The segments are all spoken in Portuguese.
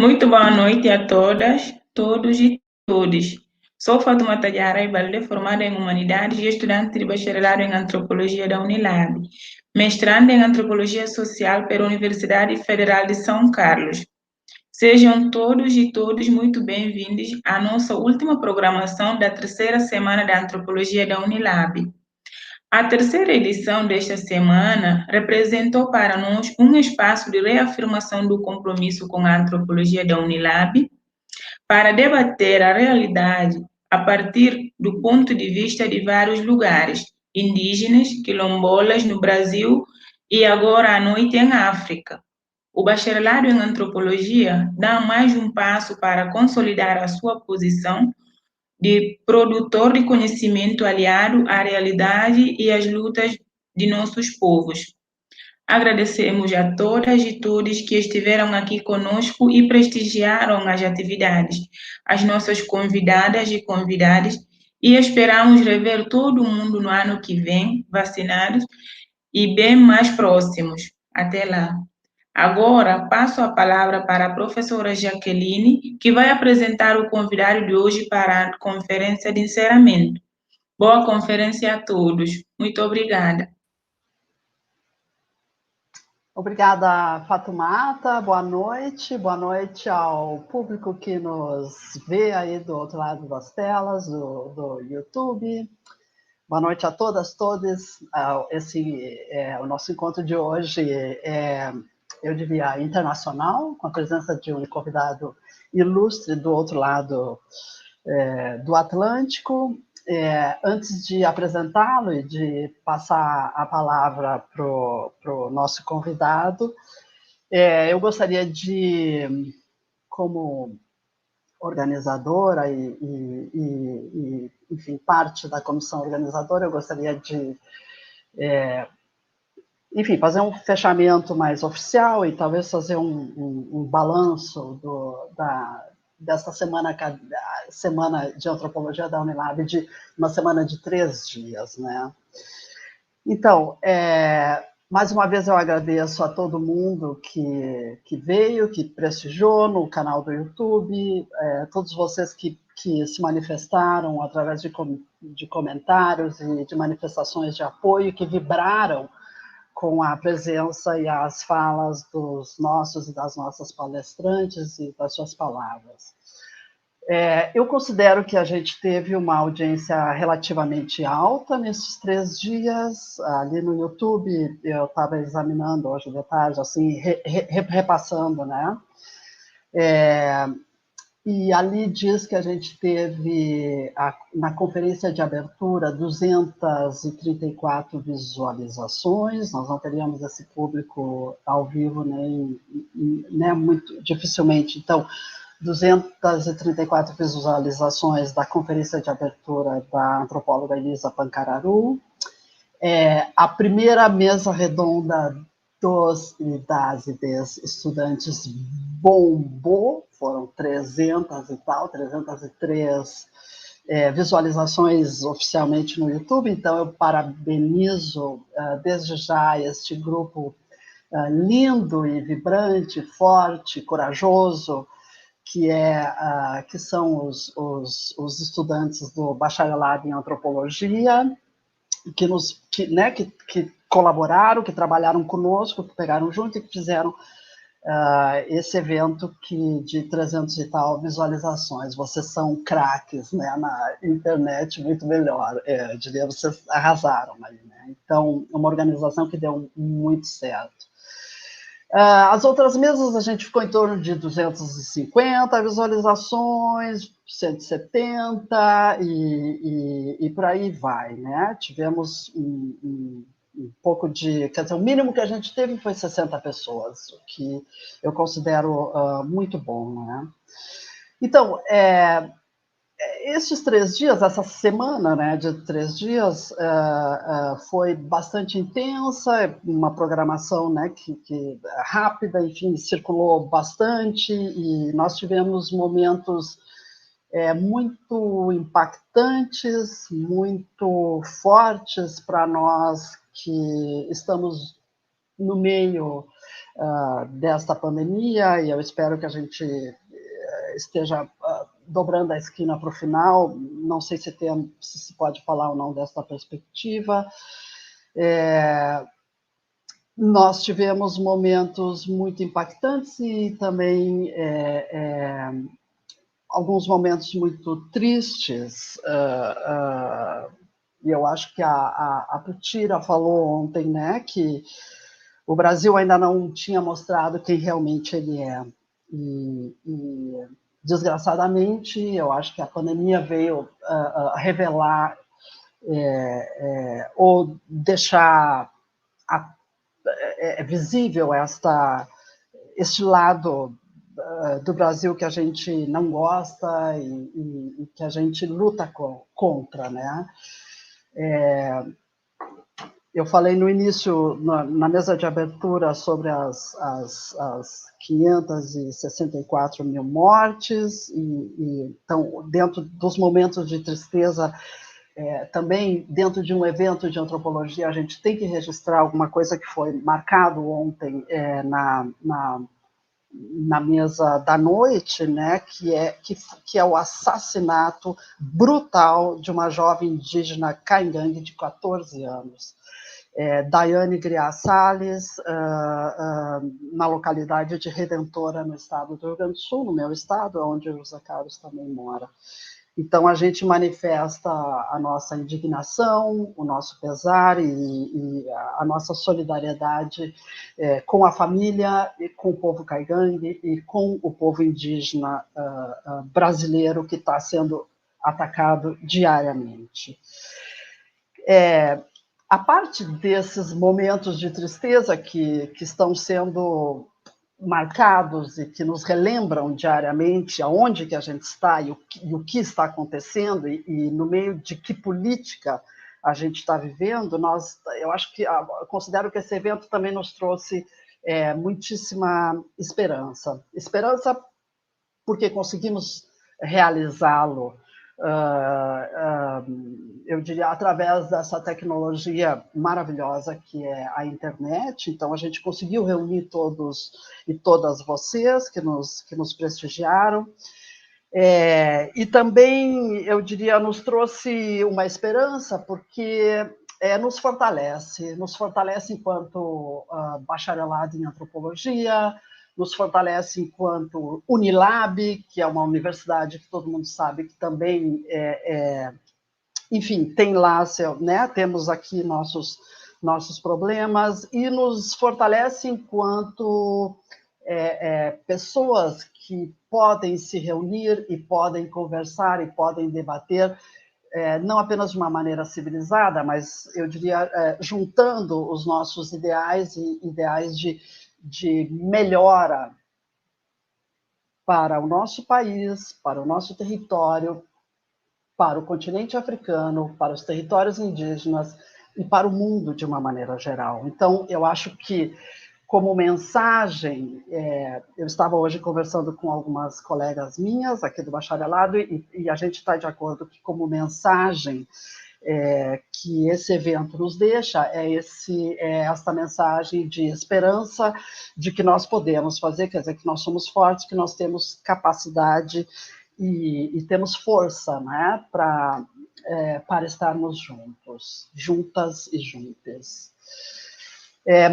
Muito boa noite a todas, todos e todes. Sou Fatoumata Diarra Balde, formada em Humanidades e estudante de bacharelado em Antropologia da Unilab, mestranda em Antropologia Social pela Universidade Federal de São Carlos. Sejam todos e todas muito bem-vindos à nossa última programação da terceira semana da Antropologia da Unilab. A terceira edição desta semana representou para nós um espaço de reafirmação do compromisso com a antropologia da Unilab para debater a realidade a partir do ponto de vista de vários lugares, indígenas, quilombolas no Brasil e agora à noite em África. O bacharelado em antropologia dá mais um passo para consolidar a sua posição de produtor de conhecimento aliado à realidade e às lutas de nossos povos. Agradecemos a todas e todos que estiveram aqui conosco e prestigiaram as atividades, as nossas convidadas e convidados, e esperamos rever todo mundo no ano que vem, vacinados e bem mais próximos. Até lá. Agora, passo a palavra para a professora Jaqueline, que vai apresentar o convidado de hoje para a conferência de encerramento. Boa conferência a todos. Muito obrigada. Obrigada, Fatoumata. Boa noite ao público que nos vê aí do outro lado das telas, do YouTube. Boa noite a todas, todos. O nosso encontro de hoje eu diria, internacional, com a presença de um convidado ilustre do outro lado do Atlântico. Antes de apresentá-lo e de passar a palavra para o nosso convidado, eu gostaria de, como organizadora e, enfim, parte da comissão organizadora, eu gostaria de, enfim, fazer um fechamento mais oficial e talvez fazer um balanço desta semana de antropologia da Unilab, de uma semana de 3 dias, né? Então, mais uma vez eu agradeço a todo mundo que veio, que prestigiou no canal do YouTube, todos vocês que se manifestaram através de comentários e de manifestações de apoio, que vibraram com a presença e as falas dos nossos e das nossas palestrantes e das suas palavras. Eu considero que a gente teve uma audiência relativamente alta nesses 3 dias. Ali no YouTube, eu estava examinando hoje de tarde, assim, repassando, né? E ali diz que a gente teve, na conferência de abertura, 234 visualizações. Nós não teríamos esse público ao vivo nem muito dificilmente. Então, 234 visualizações da conferência de abertura da antropóloga Elisa Pancararu. A primeira mesa redonda dos e das e des estudantes bombou, foram 303 visualizações oficialmente no YouTube, então eu parabenizo desde já este grupo lindo e vibrante, forte, corajoso, que são os estudantes do bacharelado em antropologia, que colaboraram, que trabalharam conosco, que pegaram junto e que fizeram esse evento de 300 e tal visualizações. Vocês são craques, né, na internet, muito melhor. Eu diria, vocês arrasaram aí, né? Então, é uma organização que deu muito certo. As outras mesas a gente ficou em torno de 250 visualizações, 170 e por aí vai, né? Tivemos um pouco de... Quer dizer, o mínimo que a gente teve foi 60 pessoas, o que eu considero muito bom, né? Então, esses 3 dias, essa semana, né, de 3 dias, foi bastante intensa, uma programação, né, que rápida, enfim, circulou bastante, e nós tivemos momentos muito impactantes, muito fortes para nós que estamos no meio desta pandemia, e eu espero que a gente esteja dobrando a esquina para o final. Não sei se se pode falar ou não desta perspectiva. Nós tivemos momentos muito impactantes e também alguns momentos muito tristes. E eu acho que a Putira falou ontem, né, que o Brasil ainda não tinha mostrado quem realmente ele é. E desgraçadamente, eu acho que a pandemia veio revelar ou deixar visível este lado do Brasil que a gente não gosta e que a gente luta contra, né? Eu falei no início, na mesa de abertura, sobre as 564 mil mortes, então, dentro dos momentos de tristeza, também dentro de um evento de antropologia, a gente tem que registrar alguma coisa que foi marcado ontem na mesa da noite, né, que é o assassinato brutal de uma jovem indígena caingangue de 14 anos. Daiane Griá Salles, na localidade de Redentora, no estado do Rio Grande do Sul, no meu estado, onde o José Carlos também mora. Então, a gente manifesta a nossa indignação, o nosso pesar e a nossa solidariedade com a família, e com o povo caigangue e com o povo indígena brasileiro que está sendo atacado diariamente. A parte desses momentos de tristeza que estão sendo marcados e que nos relembram diariamente aonde que a gente está e o que está acontecendo e no meio de que política a gente está vivendo, eu acho que eu considero que esse evento também nos trouxe muitíssima esperança. Esperança porque conseguimos realizá-lo, eu diria, através dessa tecnologia maravilhosa que é a internet. Então, a gente conseguiu reunir todos e todas vocês que nos prestigiaram. E também, eu diria, nos trouxe uma esperança, porque nos fortalece enquanto bacharelado em antropologia, nos fortalece enquanto Unilab, que é uma universidade que todo mundo sabe que também, enfim, tem lá, né, temos aqui nossos problemas, e nos fortalece enquanto pessoas que podem se reunir e podem conversar e podem debater, não apenas de uma maneira civilizada, mas, eu diria, juntando os nossos ideais e ideais de melhora para o nosso país, para o nosso território, para o continente africano, para os territórios indígenas e para o mundo de uma maneira geral. Então, eu acho que, como mensagem, eu estava hoje conversando com algumas colegas minhas aqui do bacharelado e a gente está de acordo que, como mensagem que esse evento nos deixa, esta mensagem de esperança de que nós podemos fazer, quer dizer, que nós somos fortes, que nós temos capacidade e temos força, né, para estarmos juntos, juntas e juntas.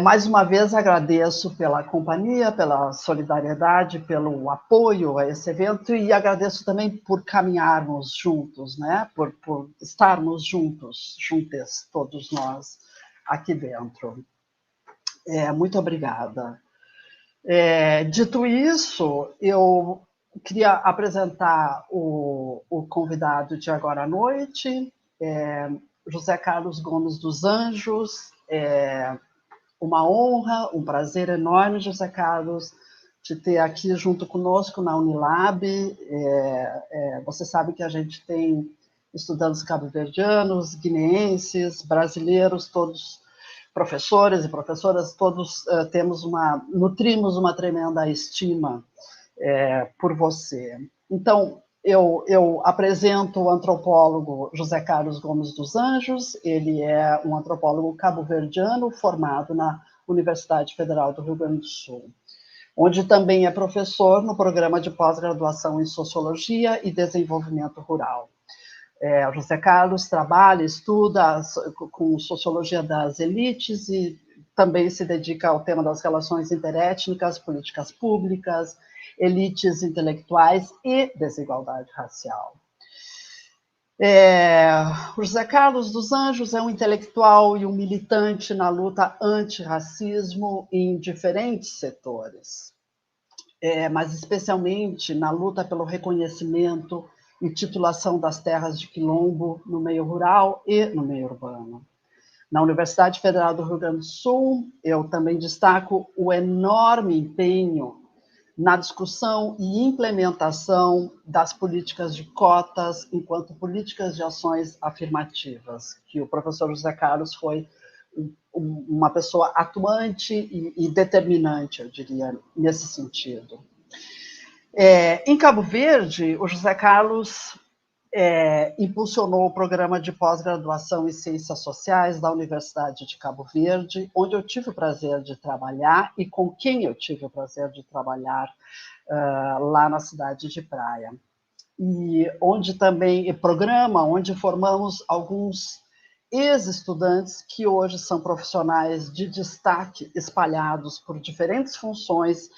Mais uma vez, agradeço pela companhia, pela solidariedade, pelo apoio a esse evento, e agradeço também por caminharmos juntos, né? Por estarmos juntos, juntas, todos nós aqui dentro. Muito obrigada. Dito isso, eu queria apresentar o convidado de agora à noite, José Carlos Gomes dos Anjos. Uma honra, um prazer enorme, José Carlos, te ter aqui junto conosco na Unilab. Você sabe que a gente tem estudantes cabo-verdianos, guineenses, brasileiros, todos professores e professoras, todos nutrimos uma tremenda estima por você. Então, eu apresento o antropólogo José Carlos Gomes dos Anjos. Ele é um antropólogo cabo-verdiano formado na Universidade Federal do Rio Grande do Sul, onde também é professor no programa de pós-graduação em Sociologia e Desenvolvimento Rural. O José Carlos trabalha, estuda com sociologia das elites e também se dedica ao tema das relações interétnicas, políticas públicas, elites intelectuais e desigualdade racial. O José Carlos dos Anjos é um intelectual e um militante na luta antirracismo em diferentes setores, mas especialmente na luta pelo reconhecimento e titulação das terras de quilombo no meio rural e no meio urbano. Na Universidade Federal do Rio Grande do Sul, eu também destaco o enorme empenho na discussão e implementação das políticas de cotas enquanto políticas de ações afirmativas, que o professor José Carlos foi uma pessoa atuante e determinante, eu diria, nesse sentido. Em Cabo Verde, o José Carlos impulsionou o programa de pós-graduação em Ciências Sociais da Universidade de Cabo Verde, onde eu tive o prazer de trabalhar e com quem eu tive o prazer de trabalhar lá na cidade de Praia. E onde também, programa onde formamos alguns ex-estudantes que hoje são profissionais de destaque espalhados por diferentes funções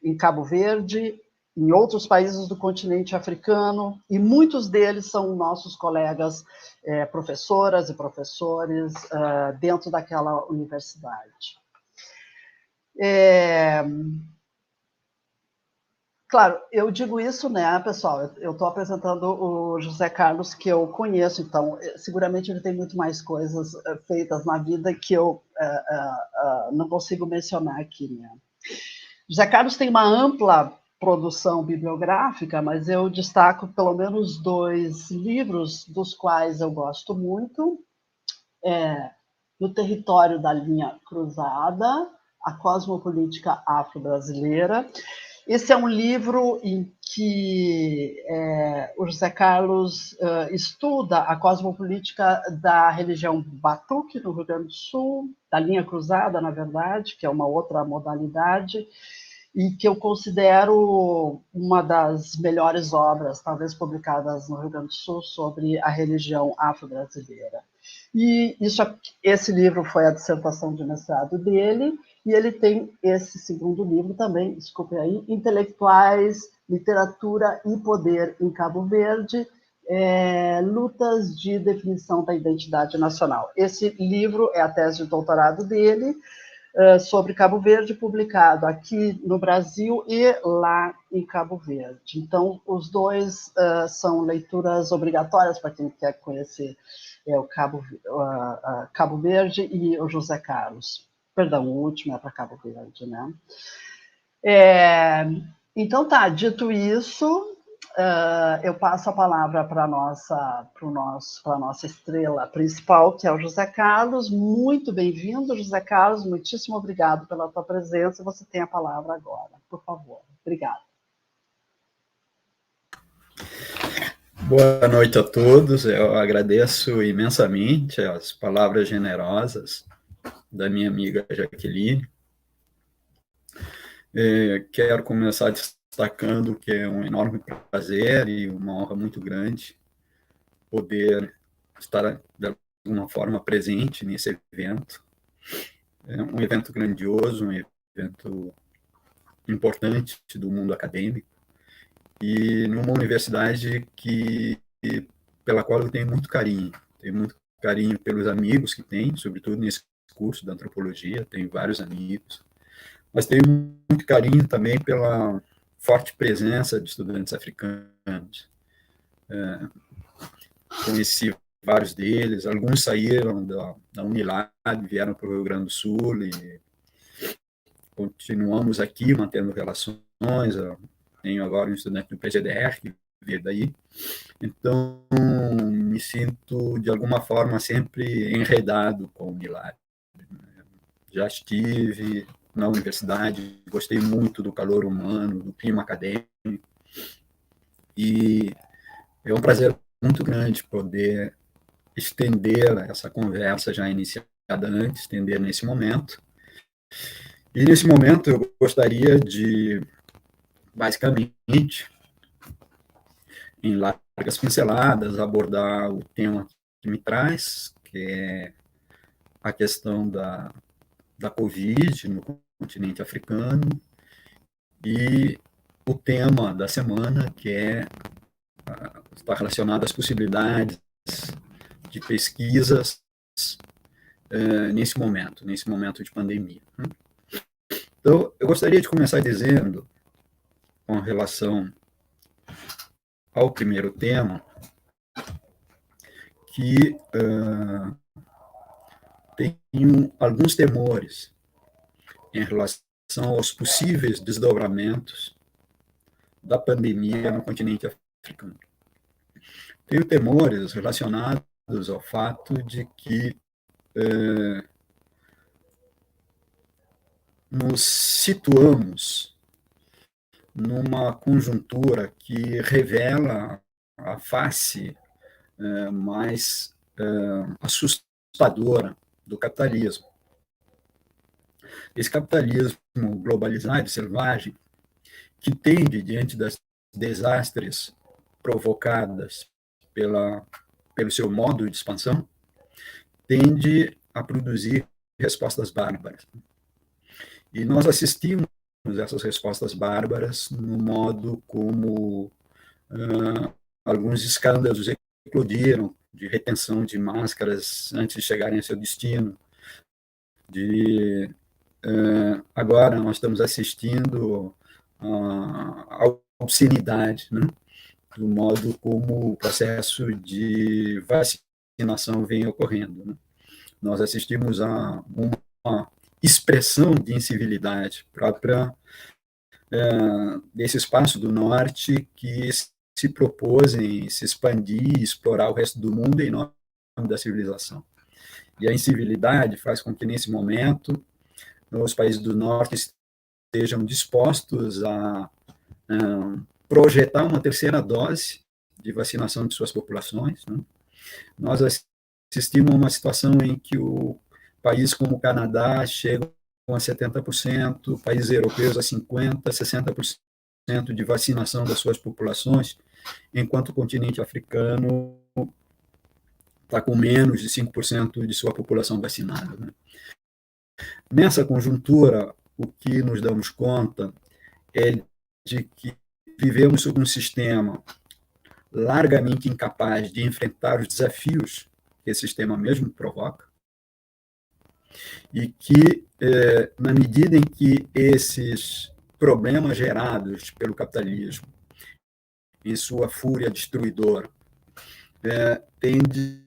em Cabo Verde, em outros países do continente africano, e muitos deles são nossos colegas professoras e professores dentro daquela universidade. Claro, eu digo isso, né, pessoal, eu estou apresentando o José Carlos, que eu conheço, então, seguramente ele tem muito mais coisas feitas na vida que eu não consigo mencionar aqui, né. José Carlos tem uma ampla produção bibliográfica, mas eu destaco pelo menos 2 livros dos quais eu gosto muito. No Território da Linha Cruzada, a Cosmopolítica Afro-Brasileira. Esse é um livro em que o José Carlos estuda a cosmopolítica da religião Batuque, no Rio Grande do Sul, da Linha Cruzada, na verdade, que é uma outra modalidade, e que eu considero uma das melhores obras, talvez publicadas no Rio Grande do Sul, sobre a religião afro-brasileira. E esse livro foi a dissertação de mestrado dele, e ele tem esse segundo livro também, desculpe aí, Intelectuais, Literatura e Poder em Cabo Verde, Lutas de Definição da Identidade Nacional. Esse livro é a tese de doutorado dele, sobre Cabo Verde, publicado aqui no Brasil e lá em Cabo Verde. Então, os dois são leituras obrigatórias para quem quer conhecer o Cabo Verde e o José Carlos. Perdão, o último é para Cabo Verde, né? Então, tá, dito isso, eu passo a palavra para a nossa estrela principal, que é o José Carlos. Muito bem-vindo, José Carlos, muitíssimo obrigado pela tua presença. Você tem a palavra agora, por favor. Obrigada. Boa noite a todos. Eu agradeço imensamente as palavras generosas da minha amiga Jaqueline. Quero começar destacando que é um enorme prazer e uma honra muito grande poder estar, de alguma forma, presente nesse evento. É um evento grandioso, um evento importante do mundo acadêmico, e numa universidade pela qual eu tenho muito carinho. Tenho muito carinho pelos amigos que tenho, sobretudo nesse curso da antropologia, tenho vários amigos, mas tenho muito carinho também pela forte presença de estudantes africanos. Conheci vários deles, alguns saíram da Unilab, vieram para o Rio Grande do Sul e continuamos aqui mantendo relações. Tenho agora um estudante do PGDR que veio daí. Então, me sinto, de alguma forma, sempre enredado com o Unilab. Já estive na universidade, gostei muito do calor humano, do clima acadêmico, e é um prazer muito grande poder estender essa conversa já iniciada antes, estender nesse momento, E, nesse momento, eu gostaria de, basicamente, em largas pinceladas, abordar o tema que me traz, que é a questão da Covid no continente africano, e o tema da semana, que está relacionado às possibilidades de pesquisas nesse momento de pandemia. Então, eu gostaria de começar dizendo, com relação ao primeiro tema, que tenho alguns temores em relação aos possíveis desdobramentos da pandemia no continente africano. Tenho temores relacionados ao fato de que nos situamos numa conjuntura que revela a face mais assustadora do capitalismo. Esse capitalismo globalizado, selvagem, que tende, diante das desastres provocadas pelo seu modo de expansão, tende a produzir respostas bárbaras. E nós assistimos essas respostas bárbaras no modo como alguns escândalos eclodiram de retenção de máscaras antes de chegarem a seu destino. Agora nós estamos assistindo à obscenidade, né, do modo como o processo de vacinação vem ocorrendo, né. Nós assistimos a uma expressão de incivilidade própria desse espaço do norte que se propôs em se expandir e explorar o resto do mundo em nome da civilização. E a incivilidade faz com que, nesse momento, os países do norte estejam dispostos a projetar uma terceira dose de vacinação de suas populações, né? Nós assistimos a uma situação em que países como o Canadá chegam a 70%, países europeus a 50%, 60% de vacinação das suas populações, enquanto o continente africano está com menos de 5% de sua população vacinada, né? Nessa conjuntura, o que nos damos conta é de que vivemos sob um sistema largamente incapaz de enfrentar os desafios que esse sistema mesmo provoca, e que, na medida em que esses problemas gerados pelo capitalismo, em sua fúria destruidora, tende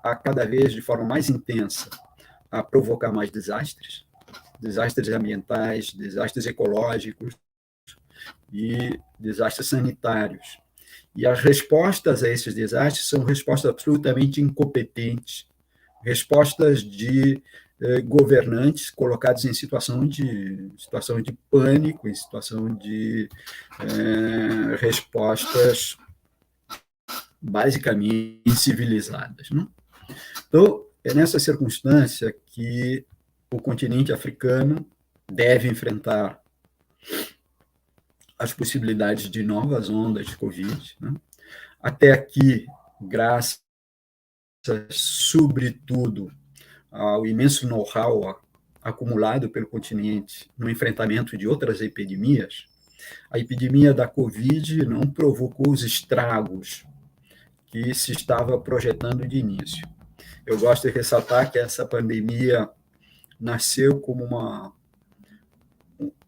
a cada vez de forma mais intensa a provocar mais desastres ambientais, desastres ecológicos e desastres sanitários. E as respostas a esses desastres são respostas absolutamente incompetentes, respostas de governantes colocados em situação de pânico, em situação de respostas basicamente incivilizadas, né? Então, é nessa circunstância que o continente africano deve enfrentar as possibilidades de novas ondas de Covid, né? Até aqui, graças, sobretudo, ao imenso know-how acumulado pelo continente no enfrentamento de outras epidemias, a epidemia da Covid não provocou os estragos que se estava projetando de início. Eu gosto de ressaltar que essa pandemia nasceu como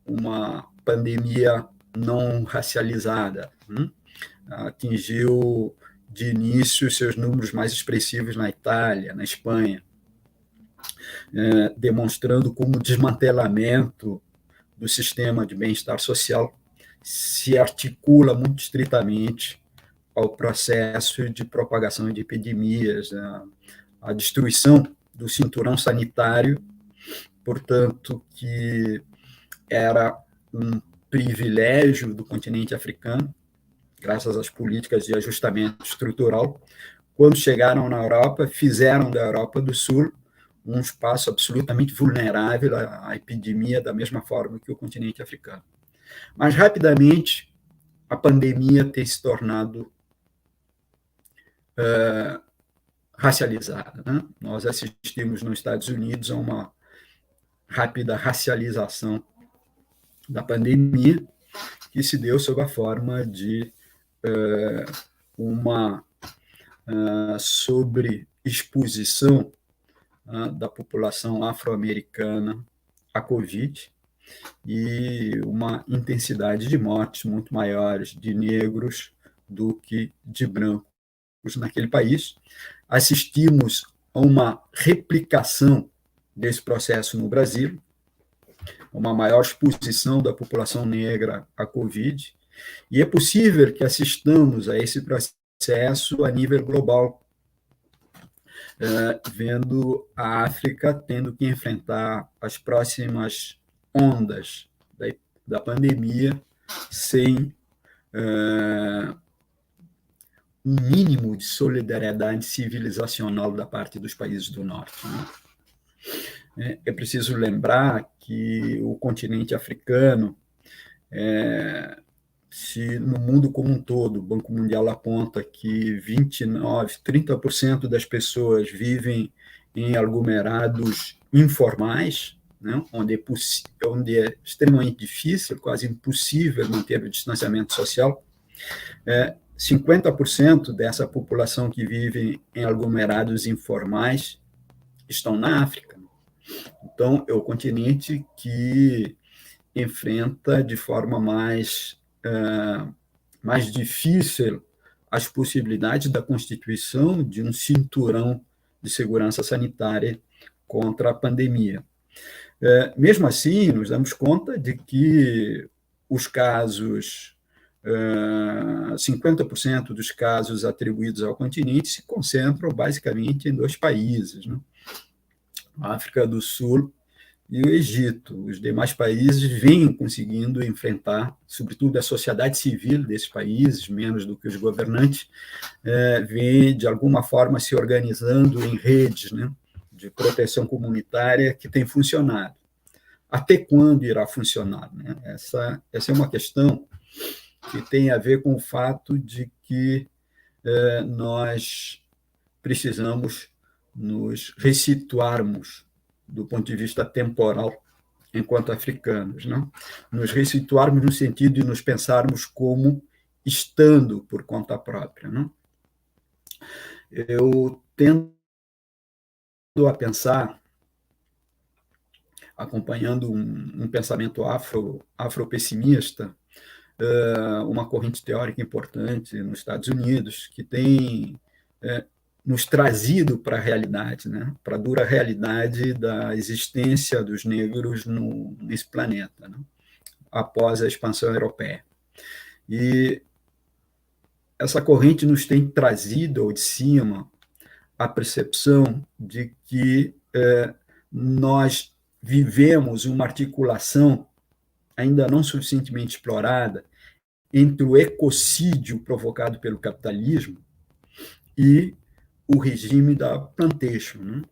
uma pandemia não racializada, atingiu de início seus números mais expressivos na Itália, na Espanha, demonstrando como o desmantelamento do sistema de bem-estar social se articula muito estritamente ao processo de propagação de epidemias, a destruição do cinturão sanitário, portanto, que era um privilégio do continente africano, graças às políticas de ajustamento estrutural. Quando chegaram na Europa, fizeram da Europa do Sul um espaço absolutamente vulnerável à epidemia, da mesma forma que o continente africano. Mas, rapidamente, a pandemia tem se tornado racializada, né? Nós assistimos nos Estados Unidos a uma rápida racialização da pandemia, que se deu sob a forma de uma sobreexposição da população afro-americana à Covid e uma intensidade de mortes muito maiores de negros do que de brancos naquele país. Assistimos a uma replicação desse processo no Brasil, uma maior exposição da população negra à Covid, e é possível que assistamos a esse processo a nível global, vendo a África tendo que enfrentar as próximas ondas da pandemia sem um mínimo de solidariedade civilizacional da parte dos países do norte, né? É preciso lembrar que o continente africano, se no mundo como um todo, o Banco Mundial aponta que 30% das pessoas vivem em aglomerados informais, né, onde é extremamente difícil, quase impossível manter o distanciamento social, 50% dessa população que vive em aglomerados informais estão na África. Então, é o continente que enfrenta de forma mais difícil as possibilidades da constituição de um cinturão de segurança sanitária contra a pandemia. Mesmo assim, nos damos conta de que os casos, 50% dos casos atribuídos ao continente se concentram basicamente em 2 países, né? A África do Sul e o Egito. Os demais países vêm conseguindo enfrentar, sobretudo a sociedade civil desses países, menos do que os governantes, vem, de alguma forma, se organizando em redes, né, de proteção comunitária que tem funcionado. Até quando irá funcionar, né? Essa é uma questão que tem a ver com o fato de que nós precisamos nos ressituarmos do ponto de vista temporal enquanto africanos, não? Nos ressituarmos no sentido de nos pensarmos como estando por conta própria, não? Eu tendo a pensar, acompanhando um pensamento afropessimista, uma corrente teórica importante nos Estados Unidos, que tem nos trazido para a realidade, né? Para a dura realidade da existência dos negros nesse planeta, né? Após a expansão europeia. E essa corrente nos tem trazido ao de cima a percepção de que nós vivemos uma articulação ainda não suficientemente explorada entre o ecocídio provocado pelo capitalismo e o regime da plantation, né?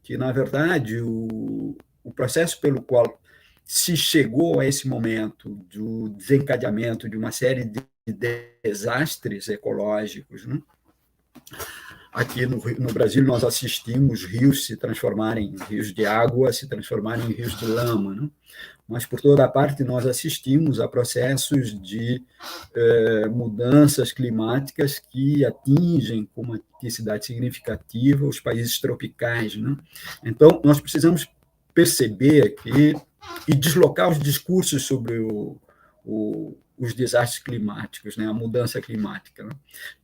Que, na verdade, o processo pelo qual se chegou a esse momento do desencadeamento de uma série de desastres ecológicos, né? Aqui no Brasil, nós assistimos rios se transformarem em rios de água, se transformarem em rios de lama, né? Mas, por toda parte, nós assistimos a processos de mudanças climáticas que atingem com uma intensidade significativa os países tropicais, né? Então, nós precisamos perceber e deslocar os discursos sobre os desastres climáticos, né, a mudança climática, né?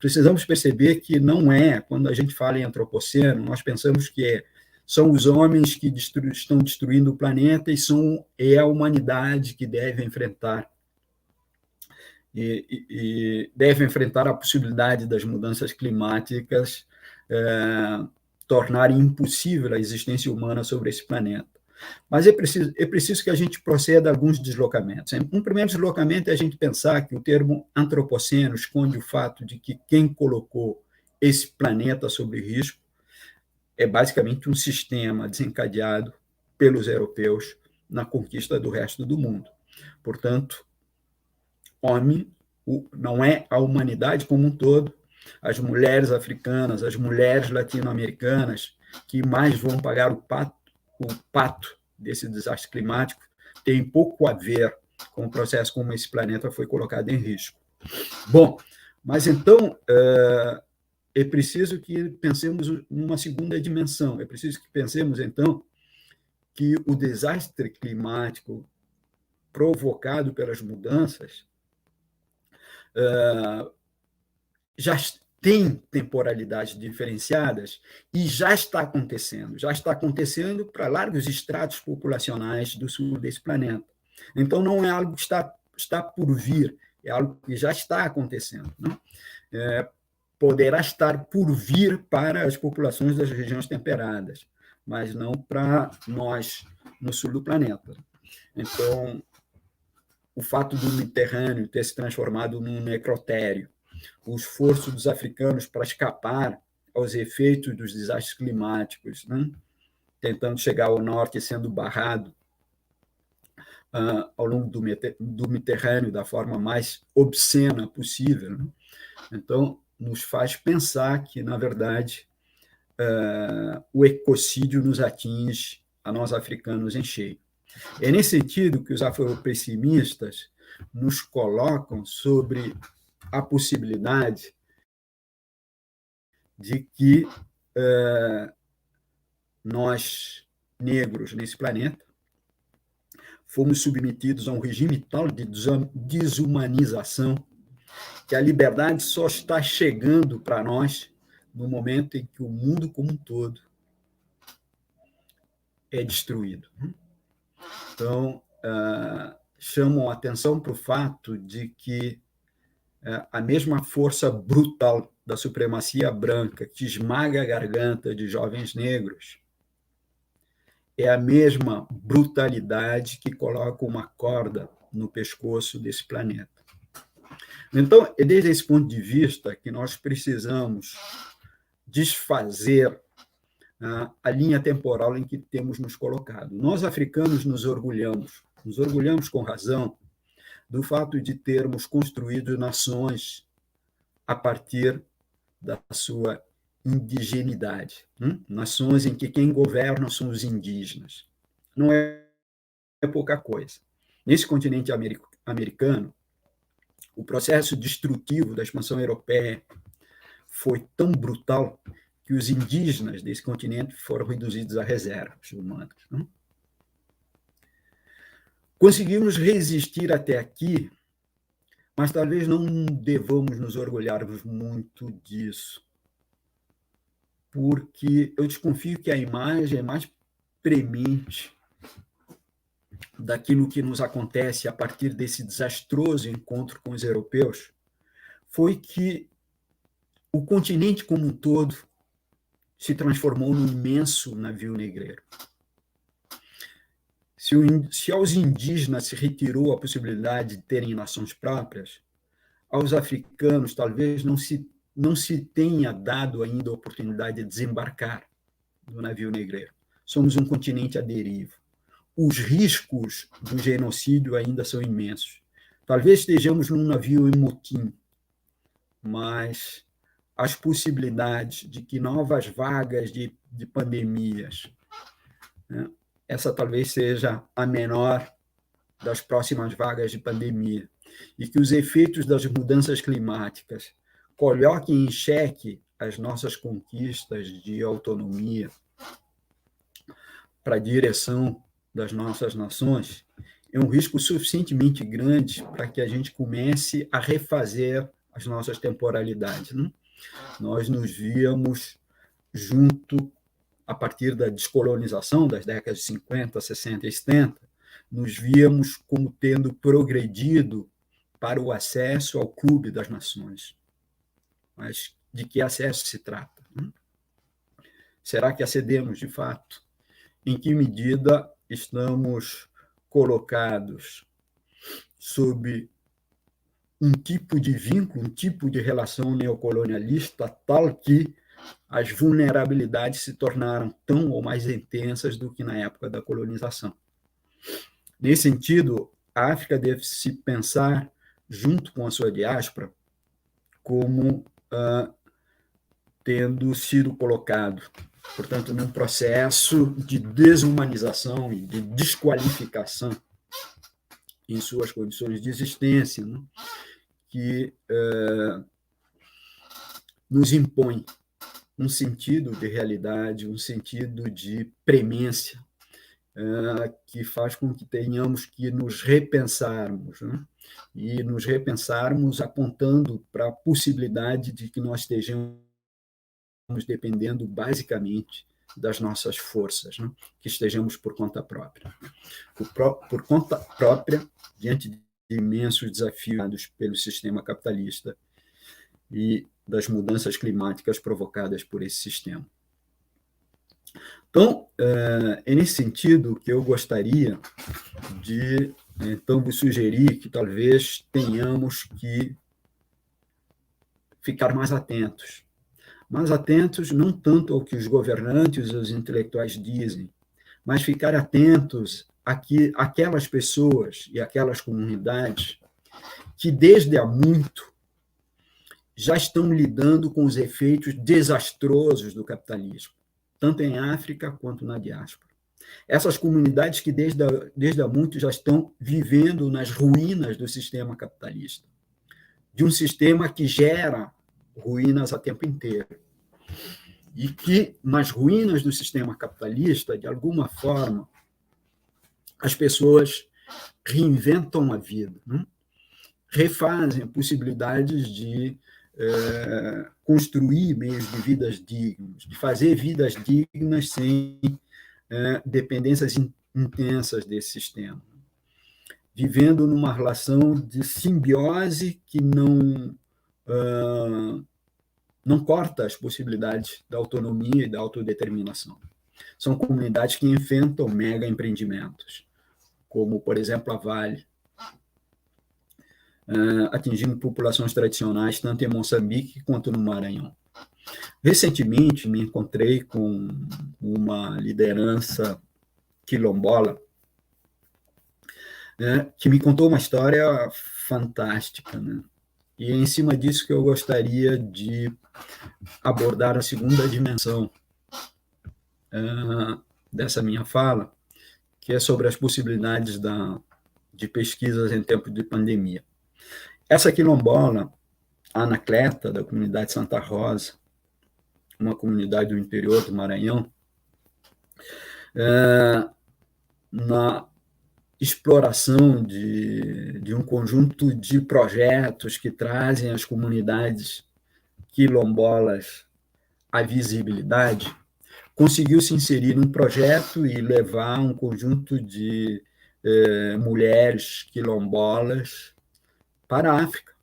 Precisamos perceber que não é, quando a gente fala em antropoceno, nós pensamos que são os homens que estão destruindo o planeta e é a humanidade que deve enfrentar deve enfrentar a possibilidade das mudanças climáticas tornarem impossível a existência humana sobre esse planeta. Mas é preciso que a gente proceda a alguns deslocamentos. Um primeiro deslocamento é a gente pensar que o termo antropoceno esconde o fato de que quem colocou esse planeta sob risco é basicamente um sistema desencadeado pelos europeus na conquista do resto do mundo. Portanto, homem não é a humanidade como um todo, as mulheres africanas, as mulheres latino-americanas, que mais vão pagar o pato desse desastre climático, tem pouco a ver com o processo como esse planeta foi colocado em risco. Bom, mas então é preciso que pensemos numa segunda dimensão, é preciso que pensemos, então, que o desastre climático provocado pelas mudanças já tem temporalidades diferenciadas e já está acontecendo para largos estratos populacionais do sul desse planeta. Então, não é algo que está por vir, é algo que já está acontecendo. Né? Poderá estar por vir para as populações das regiões temperadas, mas não para nós no sul do planeta. Então, o fato do Mediterrâneo ter se transformado num necrotério, o esforço dos africanos para escapar aos efeitos dos desastres climáticos, né? Tentando chegar ao norte e sendo barrado ao longo do Mediterrâneo da forma mais obscena possível. Né? Então, nos faz pensar que, na verdade, o ecocídio nos atinge a nós africanos em cheio. É nesse sentido que os afropessimistas nos colocam sobre a possibilidade de que nós, negros, nesse planeta, fomos submetidos a um regime tal de desumanização que a liberdade só está chegando para nós no momento em que o mundo como um todo é destruído. Então, chamam a atenção para o fato de que a mesma força brutal da supremacia branca que esmaga a garganta de jovens negros é a mesma brutalidade que coloca uma corda no pescoço desse planeta. Então, é desde esse ponto de vista que nós precisamos desfazer a linha temporal em que temos nos colocado. Nós, africanos, nos orgulhamos com razão, do fato de termos construído nações a partir da sua indigenidade. Nações em que quem governa são os indígenas. Não é pouca coisa. Nesse continente americano, o processo destrutivo da expansão europeia foi tão brutal que os indígenas desse continente foram reduzidos a reservas humanas. Conseguimos resistir até aqui, mas talvez não devamos nos orgulharmos muito disso, porque eu desconfio que a imagem é mais premente daquilo que nos acontece a partir desse desastroso encontro com os europeus, foi que o continente como um todo se transformou num imenso navio negreiro. Se aos indígenas se retirou a possibilidade de terem nações próprias, aos africanos talvez não se tenha dado ainda a oportunidade de desembarcar no navio negreiro. Somos um continente à deriva. Os riscos do genocídio ainda são imensos. Talvez estejamos num navio em motim, mas as possibilidades de que novas vagas de pandemias, né, essa talvez seja a menor das próximas vagas de pandemia, e que os efeitos das mudanças climáticas coloquem em xeque as nossas conquistas de autonomia para a direção das nossas nações, é um risco suficientemente grande para que a gente comece a refazer as nossas temporalidades. Né? Nós nos víamos junto, a partir da descolonização das décadas de 50, 60 e 70, nos víamos como tendo progredido para o acesso ao Clube das Nações. Mas de que acesso se trata? Será que acedemos de fato? Em que medida estamos colocados sob um tipo de vínculo, um tipo de relação neocolonialista tal que as vulnerabilidades se tornaram tão ou mais intensas do que na época da colonização. Nesse sentido, a África deve se pensar, junto com a sua diáspora, como tendo sido colocado, portanto, num processo de desumanização e de desqualificação em suas condições de existência, né, que nos impõe um sentido de realidade, um sentido de premência, que faz com que tenhamos que nos repensarmos, né? E nos repensarmos apontando para a possibilidade de que nós estejamos dependendo basicamente das nossas forças, né? Que estejamos por conta própria. Por conta própria, diante de imensos desafios pelo sistema capitalista e das mudanças climáticas provocadas por esse sistema. Então, é nesse sentido que eu gostaria de, então, vos sugerir que talvez tenhamos que ficar mais atentos não tanto ao que os governantes e os intelectuais dizem, mas ficar atentos àquelas pessoas e àquelas comunidades que, desde há muito, já estão lidando com os efeitos desastrosos do capitalismo, tanto em África quanto na diáspora. Essas comunidades que desde há muito já estão vivendo nas ruínas do sistema capitalista, de um sistema que gera ruínas a tempo inteiro. E que, nas ruínas do sistema capitalista, de alguma forma, as pessoas reinventam a vida, né? Refazem possibilidades de construir meios de vidas dignos, de fazer vidas dignas sem dependências intensas desse sistema, vivendo numa relação de simbiose que não corta as possibilidades da autonomia e da autodeterminação. São comunidades que enfrentam mega empreendimentos, como, por exemplo, a Vale, atingindo populações tradicionais tanto em Moçambique quanto no Maranhão. Recentemente, me encontrei com uma liderança quilombola que me contou uma história fantástica, né? E é em cima disso que eu gostaria de abordar a segunda dimensão dessa minha fala, que é sobre as possibilidades de pesquisas em tempo de pandemia. Essa quilombola, Anacleta, da comunidade Santa Rosa, uma comunidade do interior do Maranhão, na exploração de um conjunto de projetos que trazem as comunidades quilombolas à visibilidade, conseguiu se inserir num projeto e levar um conjunto de mulheres quilombolas para a África.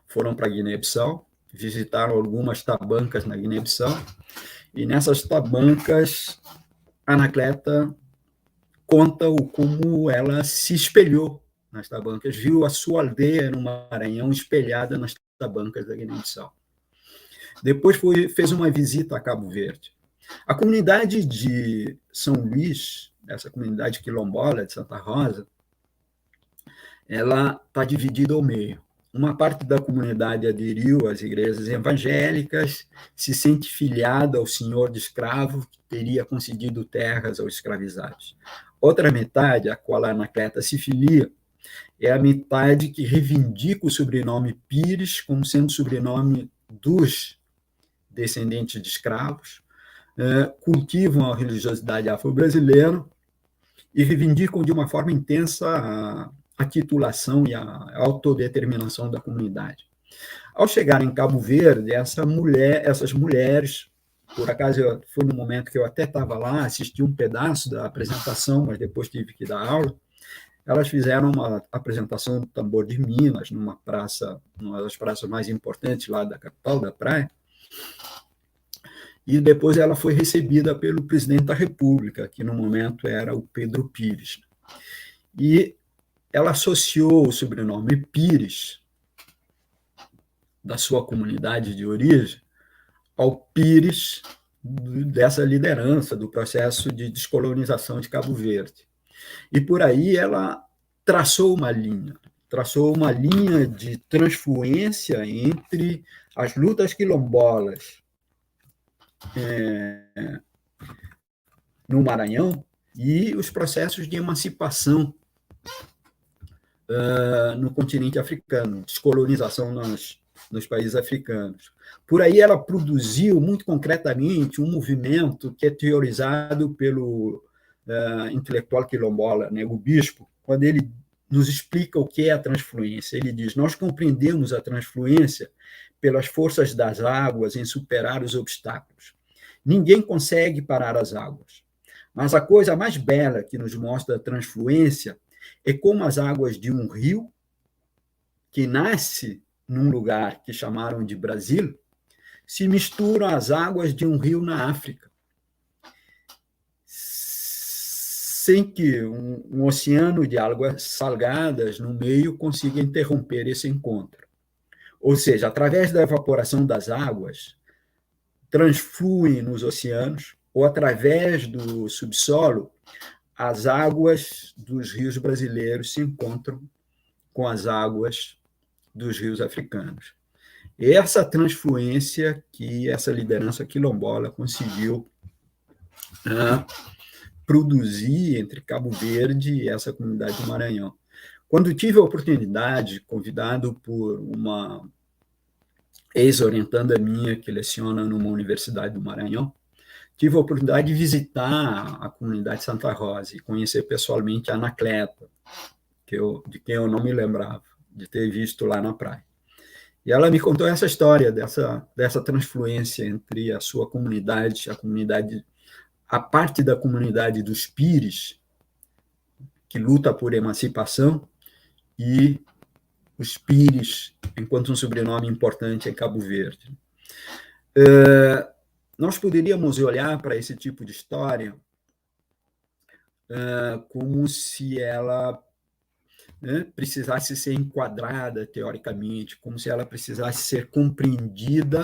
Foram para a Guiné-Bissau, visitaram algumas tabancas na Guiné-Bissau, e nessas tabancas, Anacleta conta como ela se espelhou nas tabancas, viu a sua aldeia no Maranhão espelhada nas tabancas da Guiné-Bissau. Depois fez uma visita a Cabo Verde. A comunidade de São Luís, essa comunidade quilombola de Santa Rosa, ela está dividida ao meio. Uma parte da comunidade aderiu às igrejas evangélicas, se sente filiada ao senhor de escravo que teria concedido terras aos escravizados. Outra metade, a qual a Anacleta se filia, é a metade que reivindica o sobrenome Pires como sendo sobrenome dos descendentes de escravos, cultivam a religiosidade afro-brasileira e reivindicam de uma forma intensa a titulação e a autodeterminação da comunidade. Ao chegar em Cabo Verde, essas mulheres, por acaso foi no momento que eu até estava lá, assisti um pedaço da apresentação, mas depois tive que dar aula, elas fizeram uma apresentação do Tambor de Minas, numa das praças mais importantes lá da capital, da praia, e depois ela foi recebida pelo presidente da República, que no momento era o Pedro Pires. E ela associou o sobrenome Pires, da sua comunidade de origem, ao Pires dessa liderança do processo de descolonização de Cabo Verde. E por aí ela traçou uma linha de transfluência entre as lutas quilombolas no Maranhão e os processos de emancipação no continente africano, descolonização nos países africanos. Por aí ela produziu, muito concretamente, um movimento que é teorizado pelo intelectual quilombola, né, o Bispo, quando ele nos explica o que é a transfluência. Ele diz: nós compreendemos a transfluência pelas forças das águas em superar os obstáculos. Ninguém consegue parar as águas. Mas a coisa mais bela que nos mostra a transfluência é como as águas de um rio, que nasce num lugar que chamaram de Brasil, se misturam às águas de um rio na África, sem que um oceano de águas salgadas no meio consiga interromper esse encontro. Ou seja, através da evaporação das águas, transfluem nos oceanos, ou através do subsolo, as águas dos rios brasileiros se encontram com as águas dos rios africanos. E essa transfluência que essa liderança quilombola conseguiu produzir entre Cabo Verde e essa comunidade do Maranhão. Quando tive a oportunidade, convidado por uma ex-orientanda minha que leciona numa universidade do Maranhão, tive a oportunidade de visitar a comunidade Santa Rosa e conhecer pessoalmente a Anacleta, de quem eu não me lembrava de ter visto lá na praia. E ela me contou essa história dessa transfluência entre a sua comunidade, a parte da comunidade dos Pires, que luta por emancipação, e os Pires, enquanto um sobrenome importante em Cabo Verde. Nós poderíamos olhar para esse tipo de história como se ela precisasse ser enquadrada teoricamente, como se ela precisasse ser compreendida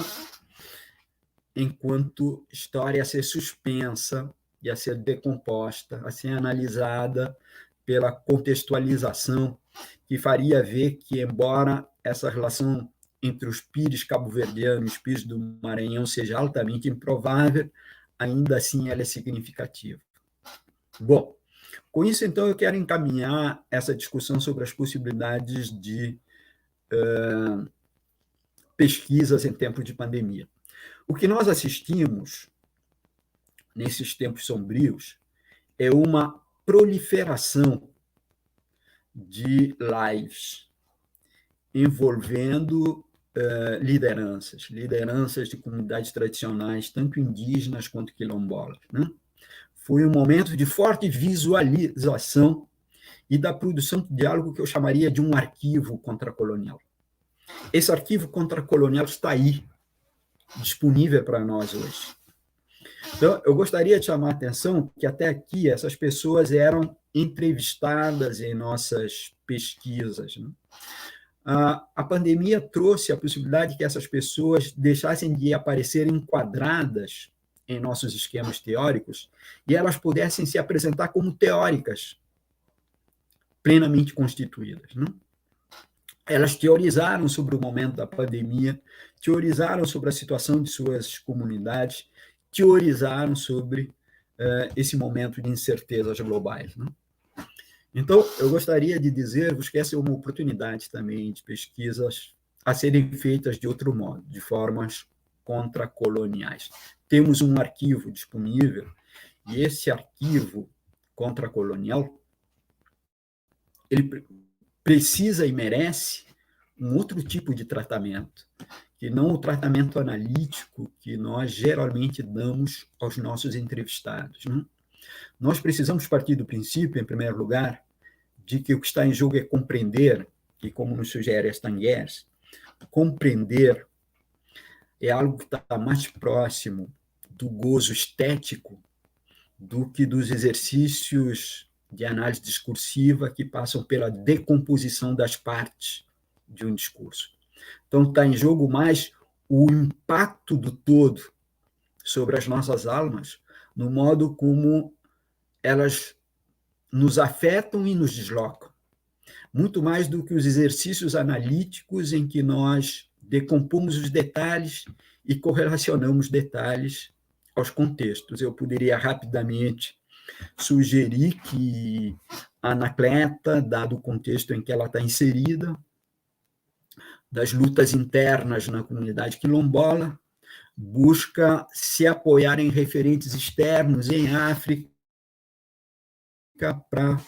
enquanto história a ser suspensa e a ser decomposta, a ser analisada pela contextualização, que faria ver que, embora essa relação entre os Pires cabo-verdianos e os Pires do Maranhão seja altamente improvável, ainda assim ela é significativa. Bom, com isso, então, eu quero encaminhar essa discussão sobre as possibilidades de pesquisas em tempos de pandemia. O que nós assistimos nesses tempos sombrios é uma proliferação de lives envolvendo lideranças de comunidades tradicionais, tanto indígenas quanto quilombolas, né? Foi um momento de forte visualização e da produção de algo que eu chamaria de um arquivo contracolonial. Esse arquivo contracolonial está aí, disponível para nós hoje. Então, eu gostaria de chamar a atenção que até aqui essas pessoas eram entrevistadas em nossas pesquisas, né? A pandemia trouxe a possibilidade que essas pessoas deixassem de aparecer enquadradas em nossos esquemas teóricos e elas pudessem se apresentar como teóricas plenamente constituídas, né? Elas teorizaram sobre o momento da pandemia, teorizaram sobre a situação de suas comunidades, teorizaram sobre esse momento de incertezas globais, né? Então, eu gostaria de dizer-vos que essa é uma oportunidade também de pesquisas a serem feitas de outro modo, de formas contracoloniais. Temos um arquivo disponível, e esse arquivo contracolonial ele precisa e merece um outro tipo de tratamento, que não o tratamento analítico que nós geralmente damos aos nossos entrevistados, né? Nós precisamos partir do princípio, em primeiro lugar, de que o que está em jogo é compreender, e como nos sugere Stangers, compreender é algo que está mais próximo do gozo estético do que dos exercícios de análise discursiva que passam pela decomposição das partes de um discurso. Então, está em jogo mais o impacto do todo sobre as nossas almas, no modo como elas nos afetam e nos deslocam. Muito mais do que os exercícios analíticos em que nós decompomos os detalhes e correlacionamos detalhes aos contextos. Eu poderia rapidamente sugerir que a Anacleta, dado o contexto em que ela está inserida, das lutas internas na comunidade quilombola, busca se apoiar em referentes externos em África para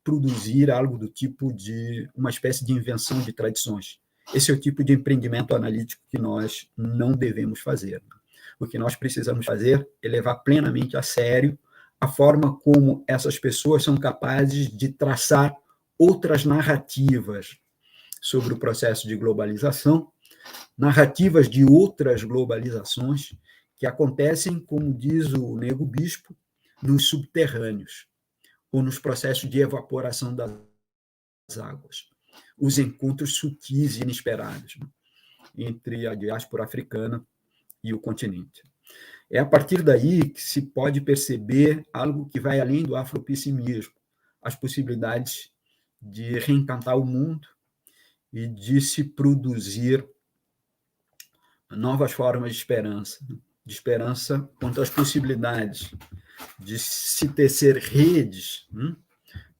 produzir algo do tipo de uma espécie de invenção de tradições. Esse é o tipo de empreendimento analítico que nós não devemos fazer. O que nós precisamos fazer é levar plenamente a sério a forma como essas pessoas são capazes de traçar outras narrativas sobre o processo de globalização, narrativas de outras globalizações que acontecem, como diz o Nego Bispo, nos subterrâneos, ou nos processos de evaporação das águas, os encontros sutis e inesperados, né, entre a diáspora africana e o continente. É a partir daí que se pode perceber algo que vai além do afropessimismo, as possibilidades de reencantar o mundo e de se produzir novas formas de esperança quanto às possibilidades de se tecer redes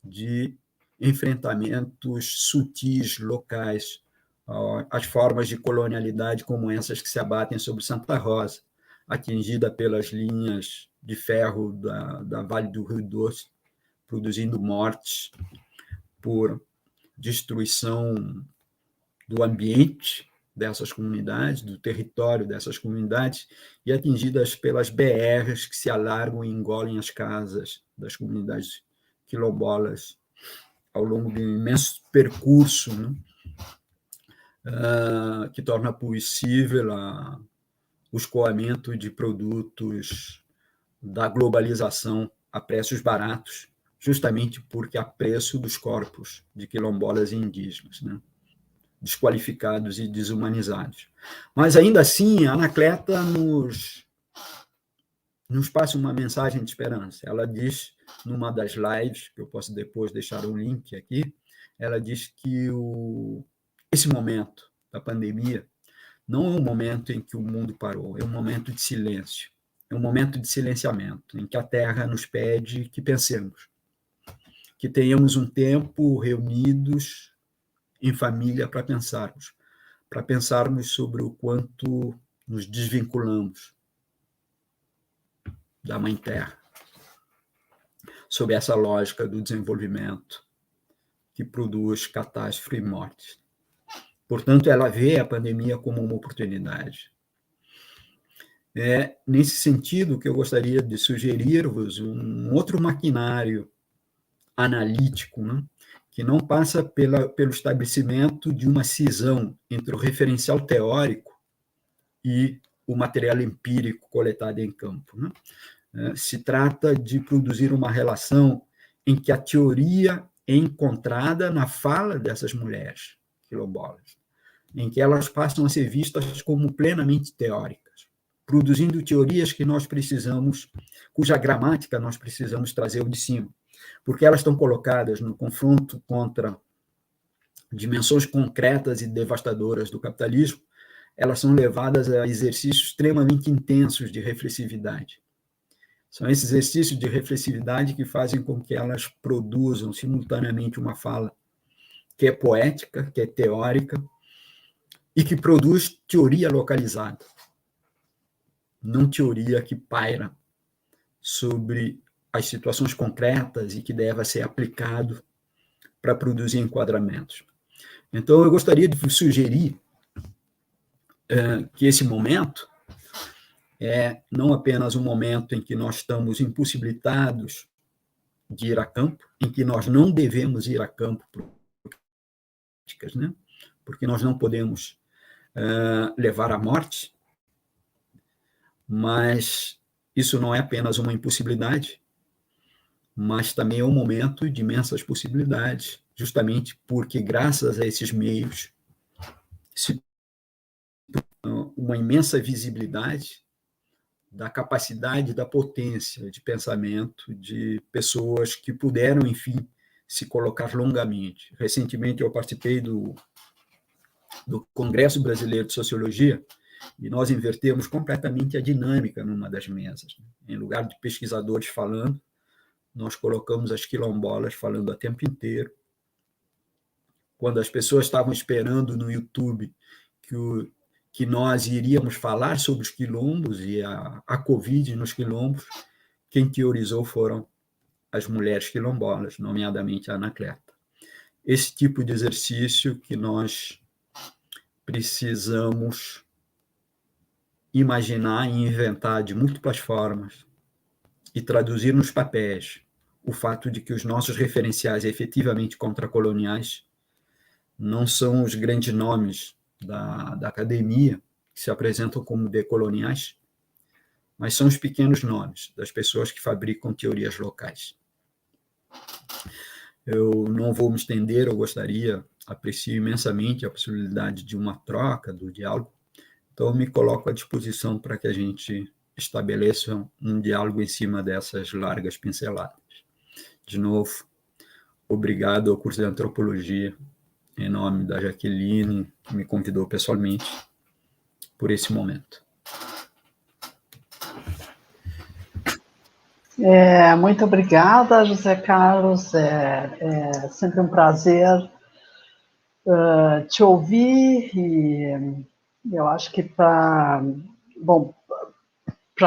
de enfrentamentos sutis, locais, às formas de colonialidade como essas que se abatem sobre Santa Rosa, atingida pelas linhas de ferro da Vale do Rio Doce, produzindo mortes por destruição do ambiente dessas comunidades, do território dessas comunidades, e atingidas pelas BRs que se alargam e engolem as casas das comunidades quilombolas ao longo de um imenso percurso, né, que torna possível o escoamento de produtos da globalização a preços baratos, justamente porque a preço dos corpos de quilombolas e indígenas, né, desqualificados e desumanizados. Mas, ainda assim, a Anacleta nos passa uma mensagem de esperança. Ela diz, numa das lives, que eu posso depois deixar um link aqui, ela diz que esse momento da pandemia não é um momento em que o mundo parou, é um momento de silêncio, é um momento de silenciamento, em que a Terra nos pede que pensemos, que tenhamos um tempo reunidos em família para pensarmos sobre o quanto nos desvinculamos da Mãe Terra, sobre essa lógica do desenvolvimento que produz catástrofe e morte. Portanto, ela vê a pandemia como uma oportunidade. É nesse sentido que eu gostaria de sugerir-vos um outro maquinário analítico, né, que não passa pelo estabelecimento de uma cisão entre o referencial teórico e o material empírico coletado em campo, né? Se trata de produzir uma relação em que a teoria é encontrada na fala dessas mulheres quilombolas, em que elas passam a ser vistas como plenamente teóricas, produzindo teorias que nós precisamos, cuja gramática nós precisamos trazer de cima, porque elas estão colocadas no confronto contra dimensões concretas e devastadoras do capitalismo, elas são levadas a exercícios extremamente intensos de reflexividade. São esses exercícios de reflexividade que fazem com que elas produzam simultaneamente uma fala que é poética, que é teórica, e que produz teoria localizada, não teoria que paira sobre as situações concretas e que deva ser aplicado para produzir enquadramentos. Então, eu gostaria de sugerir que esse momento é não apenas um momento em que nós estamos impossibilitados de ir a campo, em que nós não devemos ir a campo por políticas, né? Porque nós não podemos levar à morte, mas isso não é apenas uma impossibilidade, mas também é um momento de imensas possibilidades, justamente porque, graças a esses meios, se uma imensa visibilidade da capacidade, da potência de pensamento de pessoas que puderam, enfim, se colocar longamente. Recentemente eu participei do Congresso Brasileiro de Sociologia e nós invertemos completamente a dinâmica numa das mesas. Em lugar de pesquisadores falando, nós colocamos as quilombolas falando o tempo inteiro. Quando as pessoas estavam esperando no YouTube que nós iríamos falar sobre os quilombos e a Covid nos quilombos, quem teorizou foram as mulheres quilombolas, nomeadamente a Anacleta. Esse tipo de exercício que nós precisamos imaginar e inventar de múltiplas formas e traduzir nos papéis o fato de que os nossos referenciais efetivamente contracoloniais não são os grandes nomes da academia, que se apresentam como decoloniais, mas são os pequenos nomes das pessoas que fabricam teorias locais. Eu não vou me estender, eu aprecio imensamente a possibilidade de uma troca, do diálogo, então eu me coloco à disposição para que a gente estabeleça um diálogo em cima dessas largas pinceladas. De novo, obrigado ao curso de Antropologia, em nome da Jaqueline, que me convidou pessoalmente, por esse momento. Muito obrigada, José Carlos. É sempre um prazer te ouvir, e eu acho que para